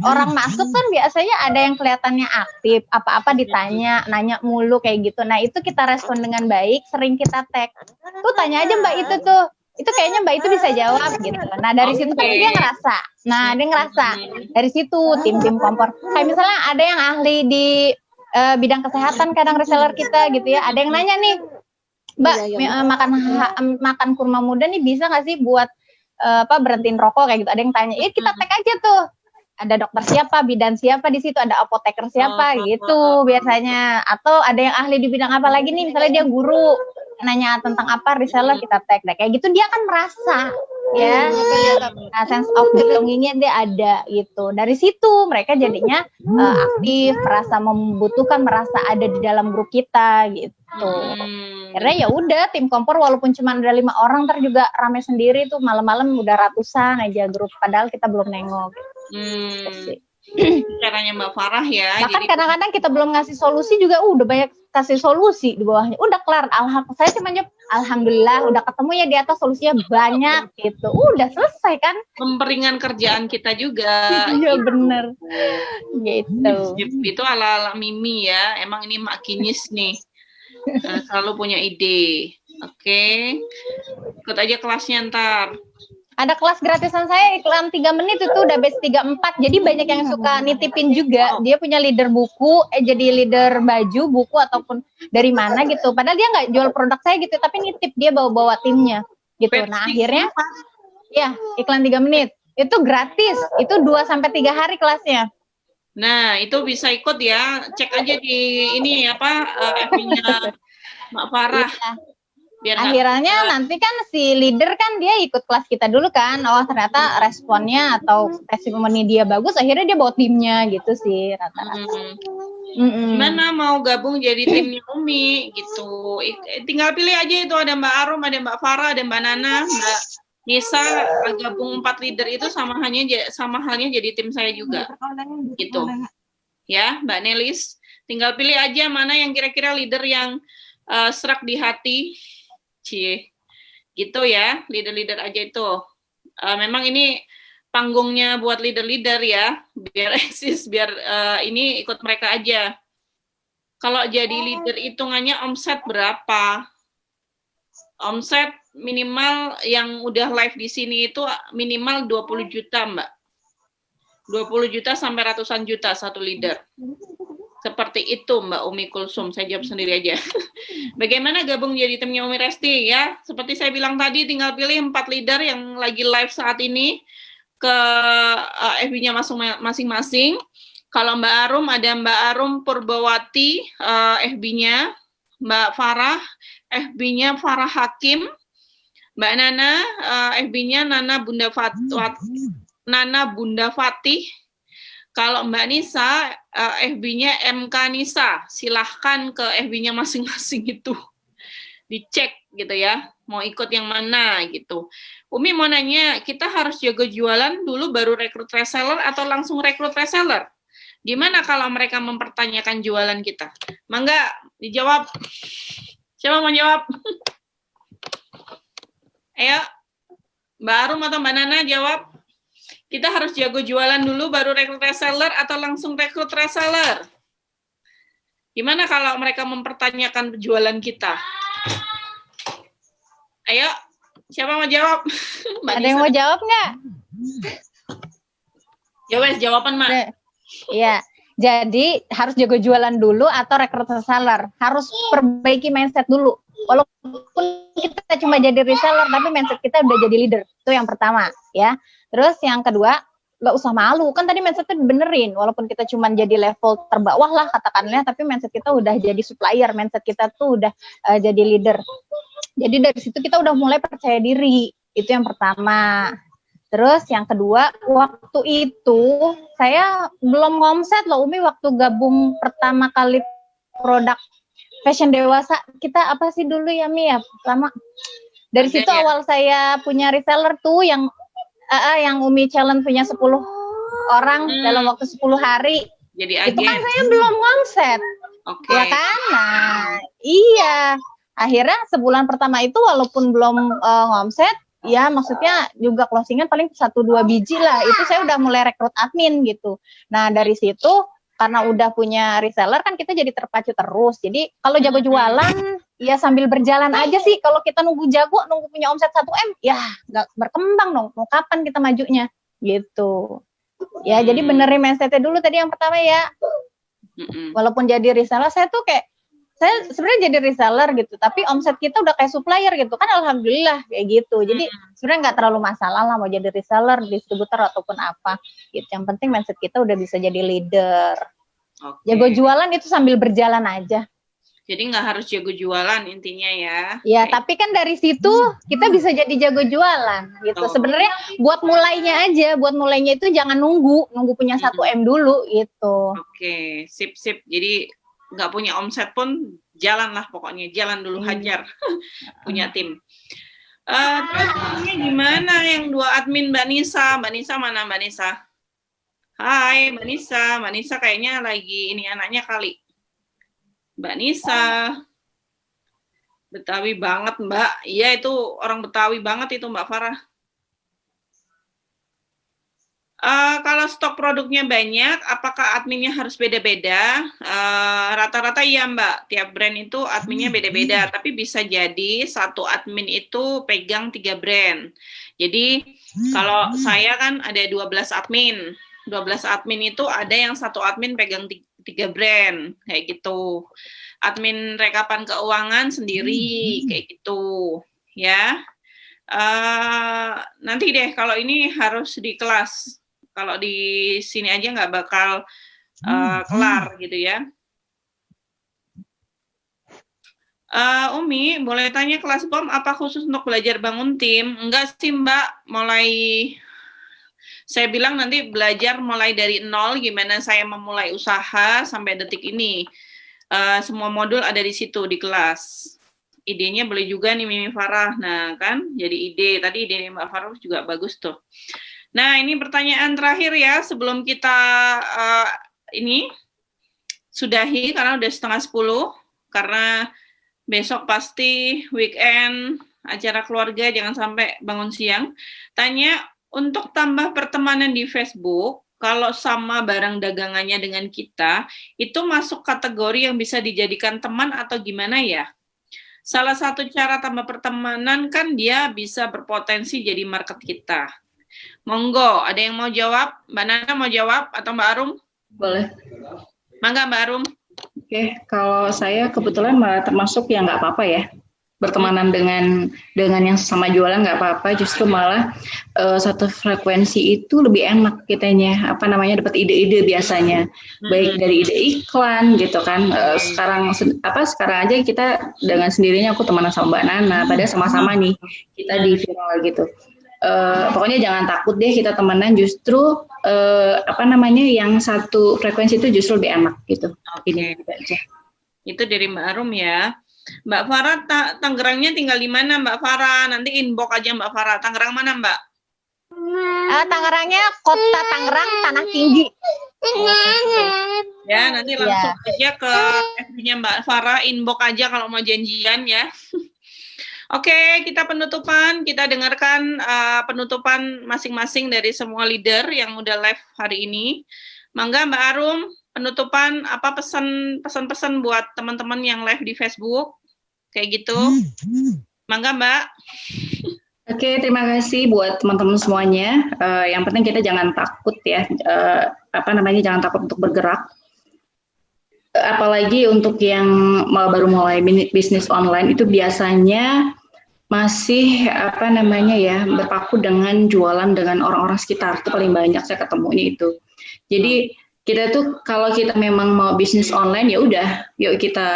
orang masuk kan biasanya ada yang kelihatannya aktif, apa-apa ditanya, nanya mulu kayak gitu. Nah itu kita respon dengan baik, sering kita tag. Tuh tanya aja Mbak itu tuh. Itu kayaknya Mbak itu bisa jawab gitu. Nah dari situ kan dia ngerasa. Dari situ tim-tim kompor. Kayak misalnya ada yang ahli di bidang kesehatan kadang reseller kita gitu ya. Ada yang nanya nih, Mbak makan kurma muda nih bisa nggak sih buat berhentiin rokok kayak gitu. Ada yang tanya. Kita tag aja tuh. Ada dokter siapa, bidan siapa di situ, ada apoteker siapa gitu biasanya. Atau ada yang ahli di bidang apa lagi nih, misalnya dia guru. Nanya tentang apa reseller kita tag. Nah, kayak gitu dia kan merasa ya. Nah, sense of belongingnya dia ada gitu. Dari situ mereka jadinya aktif, merasa membutuhkan, merasa ada di dalam grup kita gitu. Karena ya udah tim kompor walaupun cuma ada 5 orang ntar juga rame sendiri tuh malam-malam udah ratusan aja grup padahal kita belum nengok. Gitu. Caranya Mbak Farah ya. Bahkan kadang-kadang kita belum ngasih solusi juga udah banyak kasih solusi di bawahnya. Udah kelar. Saya cuma jawab alhamdulillah udah ketemu ya di atas solusinya banyak gitu. Udah selesai kan? Memperingan kerjaan kita juga. Iya bener. Gitu. Itu ala-ala Mimi ya. Emang ini makinis nih. Selalu punya ide. Oke. Ikut aja kelasnya ntar. Ada kelas gratisan saya iklan 3 menit itu udah base 34. Jadi banyak yang suka nitipin juga. Dia punya leader buku, jadi leader baju, buku ataupun dari mana gitu. Padahal dia nggak jual produk saya gitu, tapi nitip dia bawa-bawa timnya gitu. Nah akhirnya, ya iklan 3 menit itu gratis. Itu 2-3 hari kelasnya. Nah itu bisa ikut ya. Cek aja di ini FB-nya Mbak Farah. Akhirnya nanti kan si leader kan dia ikut kelas kita dulu kan. Oh ternyata responnya atau testimoni dia bagus, akhirnya dia bawa timnya gitu sih rata-rata. Gimana mau gabung jadi timnya Umi gitu. Tinggal pilih aja itu, ada Mbak Arum, ada Mbak Farah, ada Mbak Nana, Mbak Nisa. Gabung 4 leader itu sama halnya jadi tim saya juga gitu ya Mbak Nelis. Tinggal pilih aja mana yang kira-kira leader yang serak di hati. Gitu ya, leader-leader aja itu. Memang ini panggungnya buat leader-leader ya, biar eksis, biar ini ikut mereka aja. Kalau jadi leader hitungannya omset berapa? Omset minimal yang udah live di sini itu minimal 20 juta, Mbak. 20 juta sampai ratusan juta satu leader. Seperti itu Mbak Umi Kulsum, saya jawab sendiri aja. Bagaimana gabung jadi timnya Umi Resti ya? Seperti saya bilang tadi, tinggal pilih 4 leader yang lagi live saat ini ke FB-nya masing-masing. Kalau Mbak Arum, ada Mbak Arum Purbawati FB-nya, Mbak Farah FB-nya Farah Hakim, Mbak Nana FB-nya Nana Bunda Fatih. Kalau Mbak Nisa, FB-nya MK Nisa, silahkan ke FB-nya masing-masing itu. Dicek gitu ya, mau ikut yang mana gitu. Umi mau nanya, kita harus jago jualan dulu baru rekrut reseller atau langsung rekrut reseller? Gimana kalau mereka mempertanyakan jualan kita? Mangga, dijawab. Siapa mau jawab? Ayo, Mbak Arum atau Mbak Nana jawab. Kita harus jago jualan dulu baru rekrut reseller atau langsung rekrut reseller? Gimana kalau mereka mempertanyakan jualan kita? Ayo, siapa mau jawab? Mbak Ada yang Nisa. mau jawab nggak? Ya wes, jawaban Mak. Iya. Jadi harus jago jualan dulu atau rekrut reseller. Harus perbaiki mindset dulu. Walaupun kita cuma jadi reseller, tapi mindset kita udah jadi leader. Itu yang pertama, ya. Terus yang kedua, nggak usah malu. Kan tadi mindsetnya benerin. Walaupun kita cuma jadi level terbawah lah katakanlah, tapi mindset kita udah jadi supplier. Mindset kita tuh udah jadi leader. Jadi dari situ kita udah mulai percaya diri. Itu yang pertama. Terus yang kedua, waktu itu saya belum ngomset loh Umi, waktu gabung pertama kali produk fashion dewasa. Kita apa sih dulu ya Mi ya? Pertama dari situ ya. Awal saya punya reseller tuh yang Umi challenge punya 10 orang dalam waktu 10 hari. Jadi itu kan agen. saya belum ngomset. Oke. Ya kan? Nah, iya. Akhirnya sebulan pertama itu walaupun belum ngomset, ya maksudnya juga closingan paling 1-2 biji lah. Itu saya udah mulai rekrut admin gitu. Nah dari situ karena udah punya reseller kan kita jadi terpacu terus. Jadi kalau jago jualan ya sambil berjalan aja sih. Kalau kita nunggu jago, nunggu punya omset 1M, ya nggak berkembang dong. Mau kapan kita majunya gitu. Ya jadi benerin mindsetnya dulu tadi yang pertama ya. Walaupun jadi reseller saya tuh kayak saya sebenarnya jadi reseller gitu, tapi omset kita udah kayak supplier gitu kan, alhamdulillah kayak gitu. Jadi sebenarnya nggak terlalu masalah lah mau jadi reseller, distributor ataupun apa gitu. Yang penting mindset kita udah bisa jadi leader. Jago jualan itu sambil berjalan aja. Jadi nggak harus jago jualan intinya ya. Ya, tapi kan dari situ kita bisa jadi jago jualan gitu. Sebenarnya buat mulainya aja, buat mulainya itu jangan nunggu punya 1M dulu gitu. Oke, sip. Jadi nggak punya omset pun jalan lah pokoknya, jalan dulu hajar. Punya tim. Terus gimana yang 2 admin Mbak Nisa? Mbak Nisa mana Mbak Nisa? Hai Mbak Nisa. Mbak Nisa kayaknya lagi ini anaknya kali. Mbak Nisa. Betawi banget Mbak. Iya itu orang Betawi banget itu Mbak Farah. Kalau stok produknya banyak, apakah adminnya harus beda-beda? Rata-rata iya Mbak, tiap brand itu adminnya beda-beda, tapi bisa jadi satu admin itu pegang 3 brand. Jadi kalau saya kan ada 12 admin, 12 admin itu ada yang satu admin pegang 3 brand, kayak gitu. Admin rekapan keuangan sendiri, kayak gitu, ya. Nanti deh kalau ini harus di kelas. Kalau di sini aja nggak bakal kelar gitu ya. Umi, boleh tanya kelas BOM apa khusus untuk belajar bangun tim? Enggak sih Mbak, saya bilang nanti belajar mulai dari nol, gimana saya memulai usaha sampai detik ini. Semua modul ada di situ di kelas. Idenya boleh juga nih Mimi Farah. Nah kan, jadi ide. Tadi ide Mbak Farah juga bagus tuh. Nah, ini pertanyaan terakhir ya, sebelum kita ini sudahi, karena udah 9:30, karena besok pasti weekend, acara keluarga, jangan sampai bangun siang. Tanya, untuk tambah pertemanan di Facebook, kalau sama barang dagangannya dengan kita, itu masuk kategori yang bisa dijadikan teman atau gimana ya? Salah satu cara tambah pertemanan kan dia bisa berpotensi jadi market kita. Monggo, ada yang mau jawab? Mbak Nana mau jawab atau Mbak Arum? Boleh. Mangga Mbak Arum. Oke, kalau saya kebetulan malah termasuk yang nggak apa-apa ya. Bertemanan dengan yang sama jualan nggak apa-apa, justru malah satu frekuensi itu lebih enak kitanya, dapat ide-ide biasanya, baik dari ide iklan gitu kan. Sekarang aja kita dengan sendirinya aku temenan sama Mbak Nana, padahal sama-sama nih kita di viral gitu. Pokoknya jangan takut deh kita temenan, justru yang satu frekuensi itu justru lebih enak gitu. Ini aja. Itu dari Mbak Arum ya. Mbak Farah, Tangerangnya tinggal di mana Mbak Farah? Nanti inbox aja Mbak Farah. Tangerang mana Mbak? Tangerangnya Kota Tangerang, Tanah Tinggi. Ya, nanti langsung aja ke FB-nya Mbak Farah, inbox aja kalau mau janjian ya. Oke, kita penutupan. Kita dengarkan penutupan masing-masing dari semua leader yang udah live hari ini. Mangga Mbak Arum, penutupan apa pesan-pesan buat teman-teman yang live di Facebook? Kayak gitu. Mangga Mbak. Oke, terima kasih buat teman-teman semuanya. Yang penting kita jangan takut ya, jangan takut untuk bergerak. Apalagi untuk yang baru mulai bisnis online itu biasanya masih berpaku dengan jualan dengan orang-orang sekitar. Itu paling banyak saya ketemunya itu. Jadi kita tuh kalau kita memang mau bisnis online ya udah, yuk kita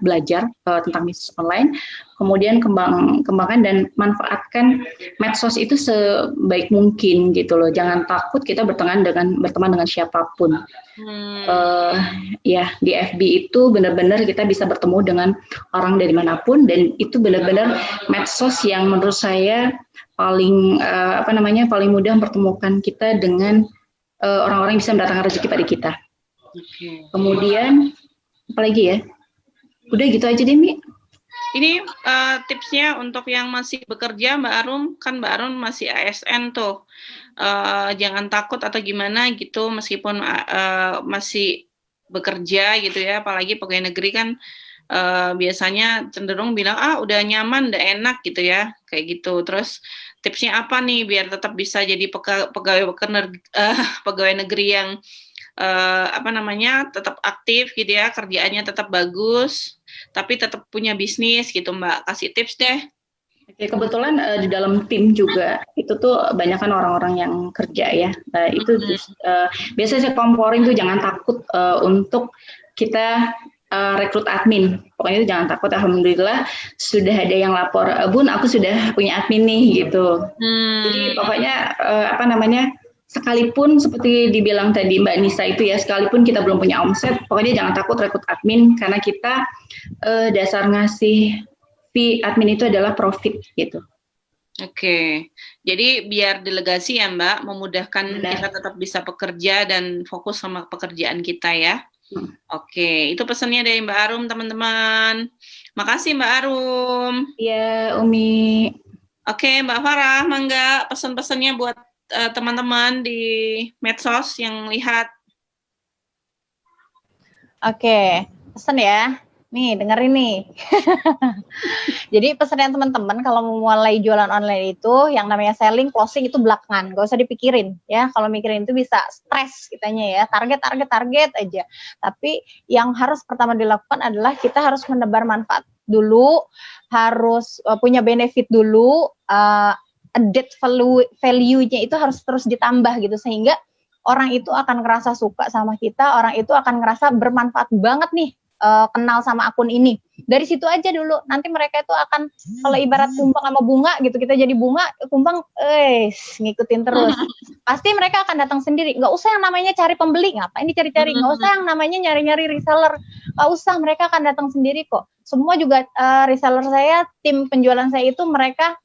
belajar tentang bisnis online, kemudian kembangkan dan manfaatkan medsos itu sebaik mungkin gitu loh. Jangan takut kita berteman dengan siapapun. Ya di FB itu benar-benar kita bisa bertemu dengan orang dari manapun, dan itu benar-benar medsos yang menurut saya paling paling mudah mempertemukan kita dengan orang-orang yang bisa mendatangkan rezeki pada kita. Kemudian apalagi ya? Udah gitu aja deh, Mi. Ini tipsnya untuk yang masih bekerja, Mbak Arum, kan Mbak Arum masih ASN tuh. Jangan takut atau gimana gitu, meskipun masih bekerja gitu ya, apalagi pegawai negeri kan biasanya cenderung bilang, udah nyaman, udah enak gitu ya, kayak gitu. Terus tipsnya apa nih biar tetap bisa jadi pegawai negeri yang tetap aktif gitu ya, kerjaannya tetap bagus, tapi tetap punya bisnis gitu, Mbak. Kasih tips deh. Oke, kebetulan di dalam tim juga itu tuh banyak kan orang-orang yang kerja ya. Biasanya saya komporin tuh jangan takut untuk kita rekrut admin. Pokoknya itu jangan takut. Alhamdulillah sudah ada yang lapor, Bun, aku sudah punya admin nih gitu. Jadi pokoknya sekalipun seperti dibilang tadi Mbak Nisa itu ya, sekalipun kita belum punya omset, pokoknya jangan takut rekrut admin, karena kita dasar ngasih fee admin itu adalah profit gitu. Oke, jadi biar delegasi ya Mbak, memudahkan kita tetap bisa bekerja dan fokus sama pekerjaan kita ya. Oke, itu pesannya dari Mbak Arum, teman-teman. Makasih Mbak Arum. Iya, Umi. Oke, Mbak Farah, mangga pesan-pesannya buat teman-teman di medsos yang lihat. Oke, pesan ya. Nih, dengerin nih. Jadi pesannya teman-teman kalau mau mulai jualan online itu, yang namanya selling, closing itu belakangan. Gak usah dipikirin ya. Kalau mikirin itu bisa stres kitanya ya. Target aja. Tapi yang harus pertama dilakukan adalah kita harus menebar manfaat dulu, harus punya benefit dulu, added value-nya itu harus terus ditambah gitu, sehingga orang itu akan ngerasa suka sama kita, orang itu akan ngerasa bermanfaat banget nih kenal sama akun ini. Dari situ aja dulu, nanti mereka itu akan, kalau ibarat kumbang sama bunga gitu, kita jadi bunga, kumbang ngikutin terus. Pasti mereka akan datang sendiri, nggak usah yang namanya cari pembeli, ngapain dicari-cari, nggak usah yang namanya nyari-nyari reseller, nggak usah, mereka akan datang sendiri kok. Semua juga reseller saya, tim penjualan saya itu mereka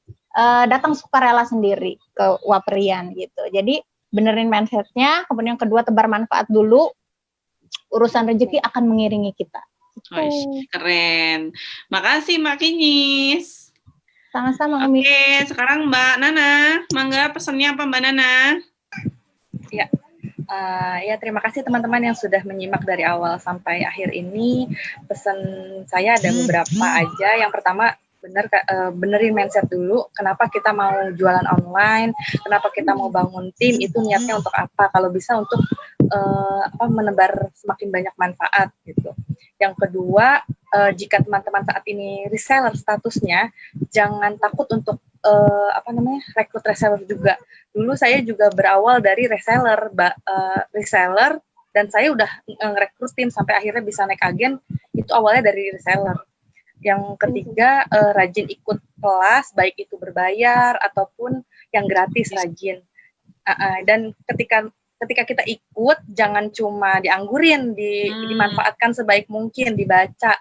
datang sukarela sendiri ke Waperian gitu. Jadi benerin mindsetnya, kemudian yang kedua tebar manfaat dulu, urusan rezeki akan mengiringi kita. Keren. Makasih Mbak Kinyis. Sama-sama Umi. Oke, sekarang Mbak Nana, mangga pesannya apa Mbak Nana? Ya, terima kasih teman-teman yang sudah menyimak dari awal sampai akhir ini. Pesan saya ada beberapa aja. Yang pertama, benerin mindset dulu. Kenapa kita mau jualan online? Kenapa kita mau bangun tim? Itu niatnya untuk apa? Kalau bisa untuk menebar semakin banyak manfaat gitu. Yang kedua, jika teman-teman saat ini reseller statusnya, jangan takut untuk rekrut reseller juga. Dulu saya juga berawal dari reseller, dan saya udah ngerekrut tim sampai akhirnya bisa naik agen. Itu awalnya dari reseller. Yang ketiga, rajin ikut kelas, baik itu berbayar ataupun yang gratis, rajin. Dan ketika kita ikut, jangan cuma dianggurin, dimanfaatkan sebaik mungkin, dibaca.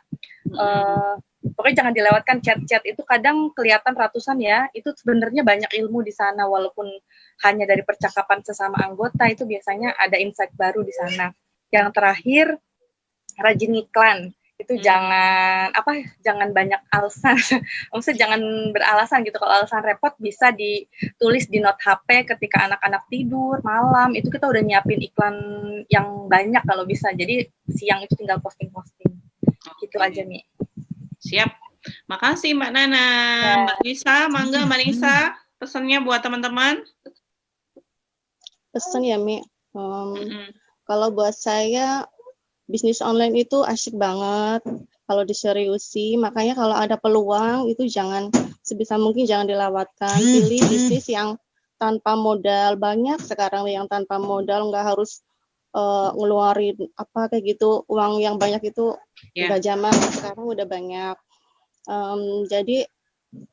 Pokoknya jangan dilewatkan chat-chat, itu kadang kelihatan ratusan ya, itu sebenarnya banyak ilmu di sana, walaupun hanya dari percakapan sesama anggota, itu biasanya ada insight baru di sana. Yang terakhir, rajin iklan. Itu jangan banyak alasan, maksudnya jangan beralasan gitu. Kalau alasan repot bisa ditulis di note HP ketika anak-anak tidur malam, itu kita udah nyiapin iklan yang banyak kalau bisa, jadi siang itu tinggal posting gitu aja nih. Siap. Makasih Mbak Nana. Mbak Nisa, mangga Mbak Nisa, pesannya buat teman-teman. Pesan ya, Mi. Kalau buat saya, bisnis online itu asik banget kalau diseriusi. Makanya kalau ada peluang itu jangan sebisa mungkin jangan dilewatkan. Pilih bisnis yang tanpa modal. Banyak sekarang yang tanpa modal, nggak harus ngeluarin apa kayak gitu. Uang yang banyak itu nggak zaman. Sekarang udah banyak. Jadi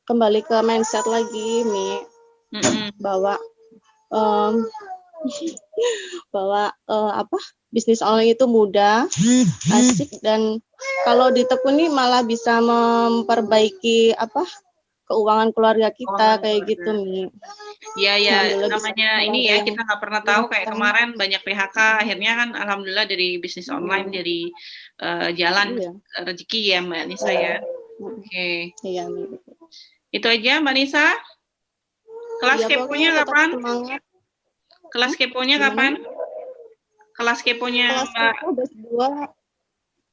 kembali ke mindset lagi, Mi. Bahwa bisnis online itu mudah, asik, dan kalau ditekuni malah bisa memperbaiki keuangan keluarga kita kayak gitu nih. Iya, namanya ini ya, kita nggak pernah tahu kayak kemarin banyak PHK, akhirnya kan alhamdulillah dari bisnis online jadi jalan rezeki ya Mbak Nisa ya. Oke. Iya. Itu aja Mbak Nisa. Kelas keponya kapan? Kelas keponya kapan? Kelas keponya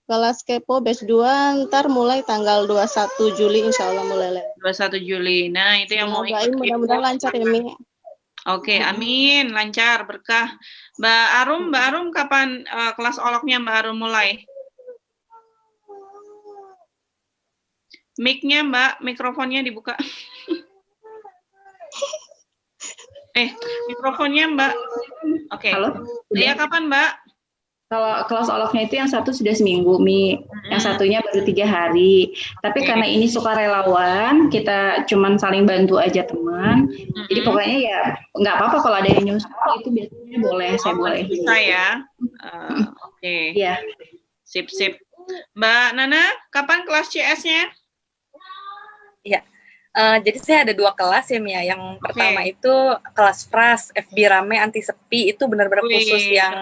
Kelas kepo batch 2 ntar mulai tanggal 21 Juli insya Allah mulai. 21 Juli. Nah, itu yang mau ikut. Mudah-mudahan lancar ya, Mi. Oke, amin. Lancar, berkah. Mbak Arum kapan kelas oloknya Mbak Arum mulai? Mic-nya Mbak, mikrofonnya dibuka. Mikrofonnya Mbak. Oke. Halo. Iya, kapan Mbak? Kalau kelas oloknya itu yang satu sudah seminggu, Mi. Yang satunya baru 3 hari. Tapi karena ini sukarelawan, kita cuman saling bantu aja teman. Jadi pokoknya ya nggak apa-apa kalau ada yang nyusul itu biasanya boleh, saya boleh. Bisa ya. Oke. Iya. Sip. Mbak Nana, kapan kelas CS-nya? Iya. Jadi saya ada 2 kelas ya, Mia. Yang pertama itu kelas Pras, FB Rame Anti Sepi, itu benar-benar khusus yang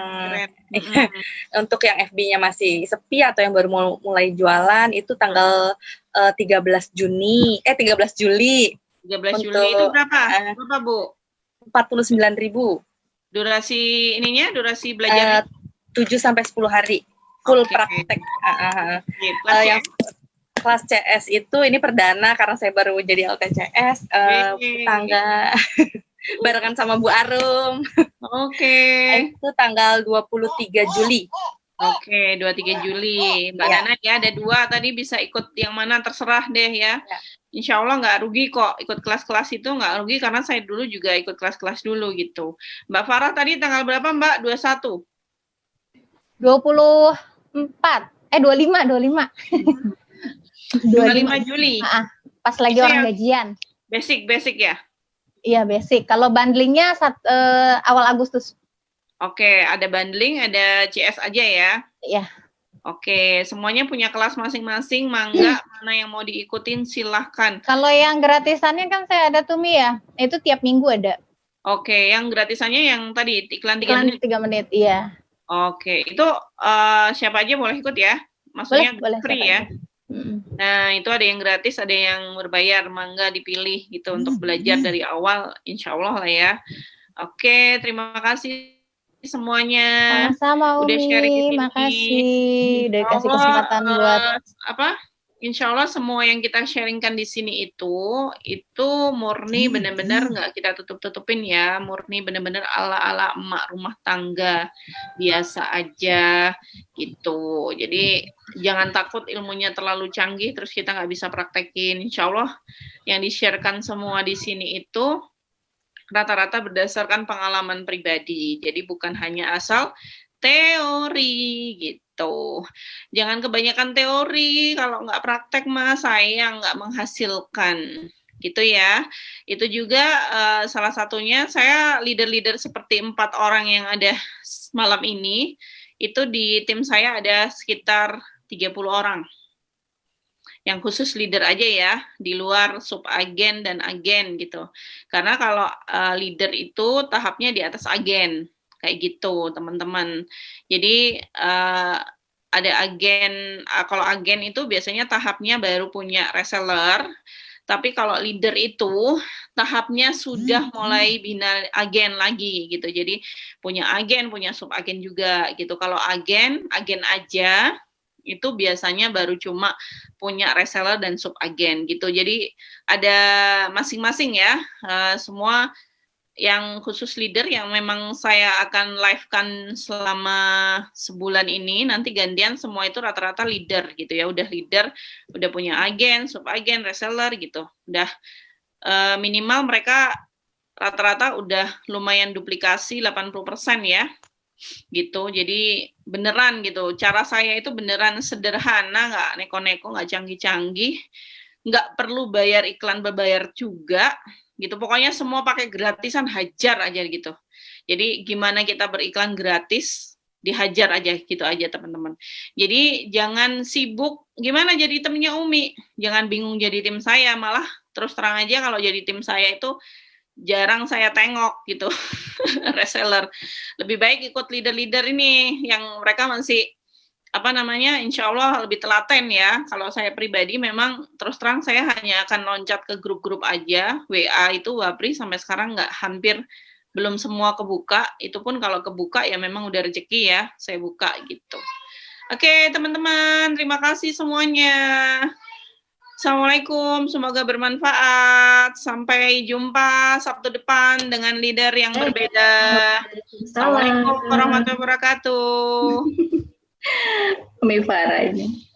untuk yang FB-nya masih sepi atau yang baru mulai jualan, itu tanggal 13 Juli. 13 Juli itu berapa? Berapa, Bu? 49.000. Durasi belajar 7 sampai 10 hari. Full praktek. Yang kelas CS itu ini perdana karena saya baru jadi LTCS, tangga barengan sama Bu Arum. Oke. Itu tanggal 23 Juli. Oke, 23 Juli. Mbak Nana ya, ada 2 tadi, bisa ikut yang mana terserah deh ya. Insya Allah nggak rugi kok ikut kelas-kelas itu, nggak rugi karena saya dulu juga ikut kelas-kelas dulu gitu. Mbak Farah tadi tanggal berapa Mbak? 21? 24. 25. 25 Juli. Pas lagi orang gajian. Basic ya? Iya, basic. Kalau bundlingnya awal Agustus. Oke, ada bundling, ada CS aja ya? Iya. Oke, semuanya punya kelas masing-masing, mangga mana yang mau diikutin silahkan. Kalau yang gratisannya kan saya ada tuh, Mi ya. Itu tiap minggu ada. Oke, yang gratisannya yang tadi iklan 3 menit. 3 menit, iya. Oke, itu siapa aja boleh ikut ya? Maksudnya boleh free ya? Nah, itu ada yang gratis, ada yang berbayar, mangga dipilih gitu untuk belajar dari awal, insya Allah lah ya. Oke, terima kasih semuanya. Sama-sama, udah sharing di sini. Makasih udah kasih kesempatan buat Insya Allah semua yang kita sharingkan di sini itu murni benar-benar nggak kita tutup-tutupin ya, murni benar-benar ala-ala emak rumah tangga biasa aja gitu. Jadi jangan takut ilmunya terlalu canggih terus kita nggak bisa praktekin. Insya Allah yang di-sharekan semua di sini itu rata-rata berdasarkan pengalaman pribadi. Jadi bukan hanya asal teori gitu. Jangan kebanyakan teori, kalau nggak praktek mah sayang, nggak menghasilkan gitu ya. Itu juga salah satunya saya leader-leader seperti 4 orang yang ada malam ini, itu di tim saya ada sekitar 30 orang. Yang khusus leader aja ya, di luar subagen dan agen gitu. Karena kalau leader itu tahapnya di atas agen. Kayak gitu teman-teman. Jadi ada agen, kalau agen itu biasanya tahapnya baru punya reseller, tapi kalau leader itu tahapnya sudah mulai bina agen lagi gitu. Jadi punya agen, punya subagen juga gitu. Kalau agen aja itu biasanya baru cuma punya reseller dan subagen gitu. Jadi ada masing-masing ya, semua yang khusus leader yang memang saya akan live-kan selama sebulan ini, nanti gantian semua itu rata-rata leader gitu ya, udah leader, udah punya agen, subagen, reseller gitu, udah minimal mereka rata-rata udah lumayan duplikasi 80% ya, gitu. Jadi beneran gitu, cara saya itu beneran sederhana, nggak neko-neko, nggak canggih-canggih, nggak perlu bayar iklan berbayar juga, gitu. Pokoknya semua pakai gratisan, hajar aja gitu. Jadi gimana kita beriklan gratis, dihajar aja gitu aja teman-teman. Jadi jangan sibuk gimana jadi timnya Umi, jangan bingung jadi tim saya, malah terus terang aja kalau jadi tim saya itu jarang saya tengok gitu reseller. Lebih baik ikut leader-leader ini yang mereka masih apa namanya, insya Allah lebih telaten ya. Kalau saya pribadi memang terus terang saya hanya akan loncat ke grup-grup aja, WA itu Wapri sampai sekarang nggak, hampir belum semua kebuka, itu pun kalau kebuka ya memang udah rezeki ya, saya buka gitu. Oke teman-teman, terima kasih semuanya. Assalamualaikum, semoga bermanfaat. Sampai jumpa Sabtu depan dengan leader yang berbeda. Assalamualaikum warahmatullahi wabarakatuh. Umi Farah ini.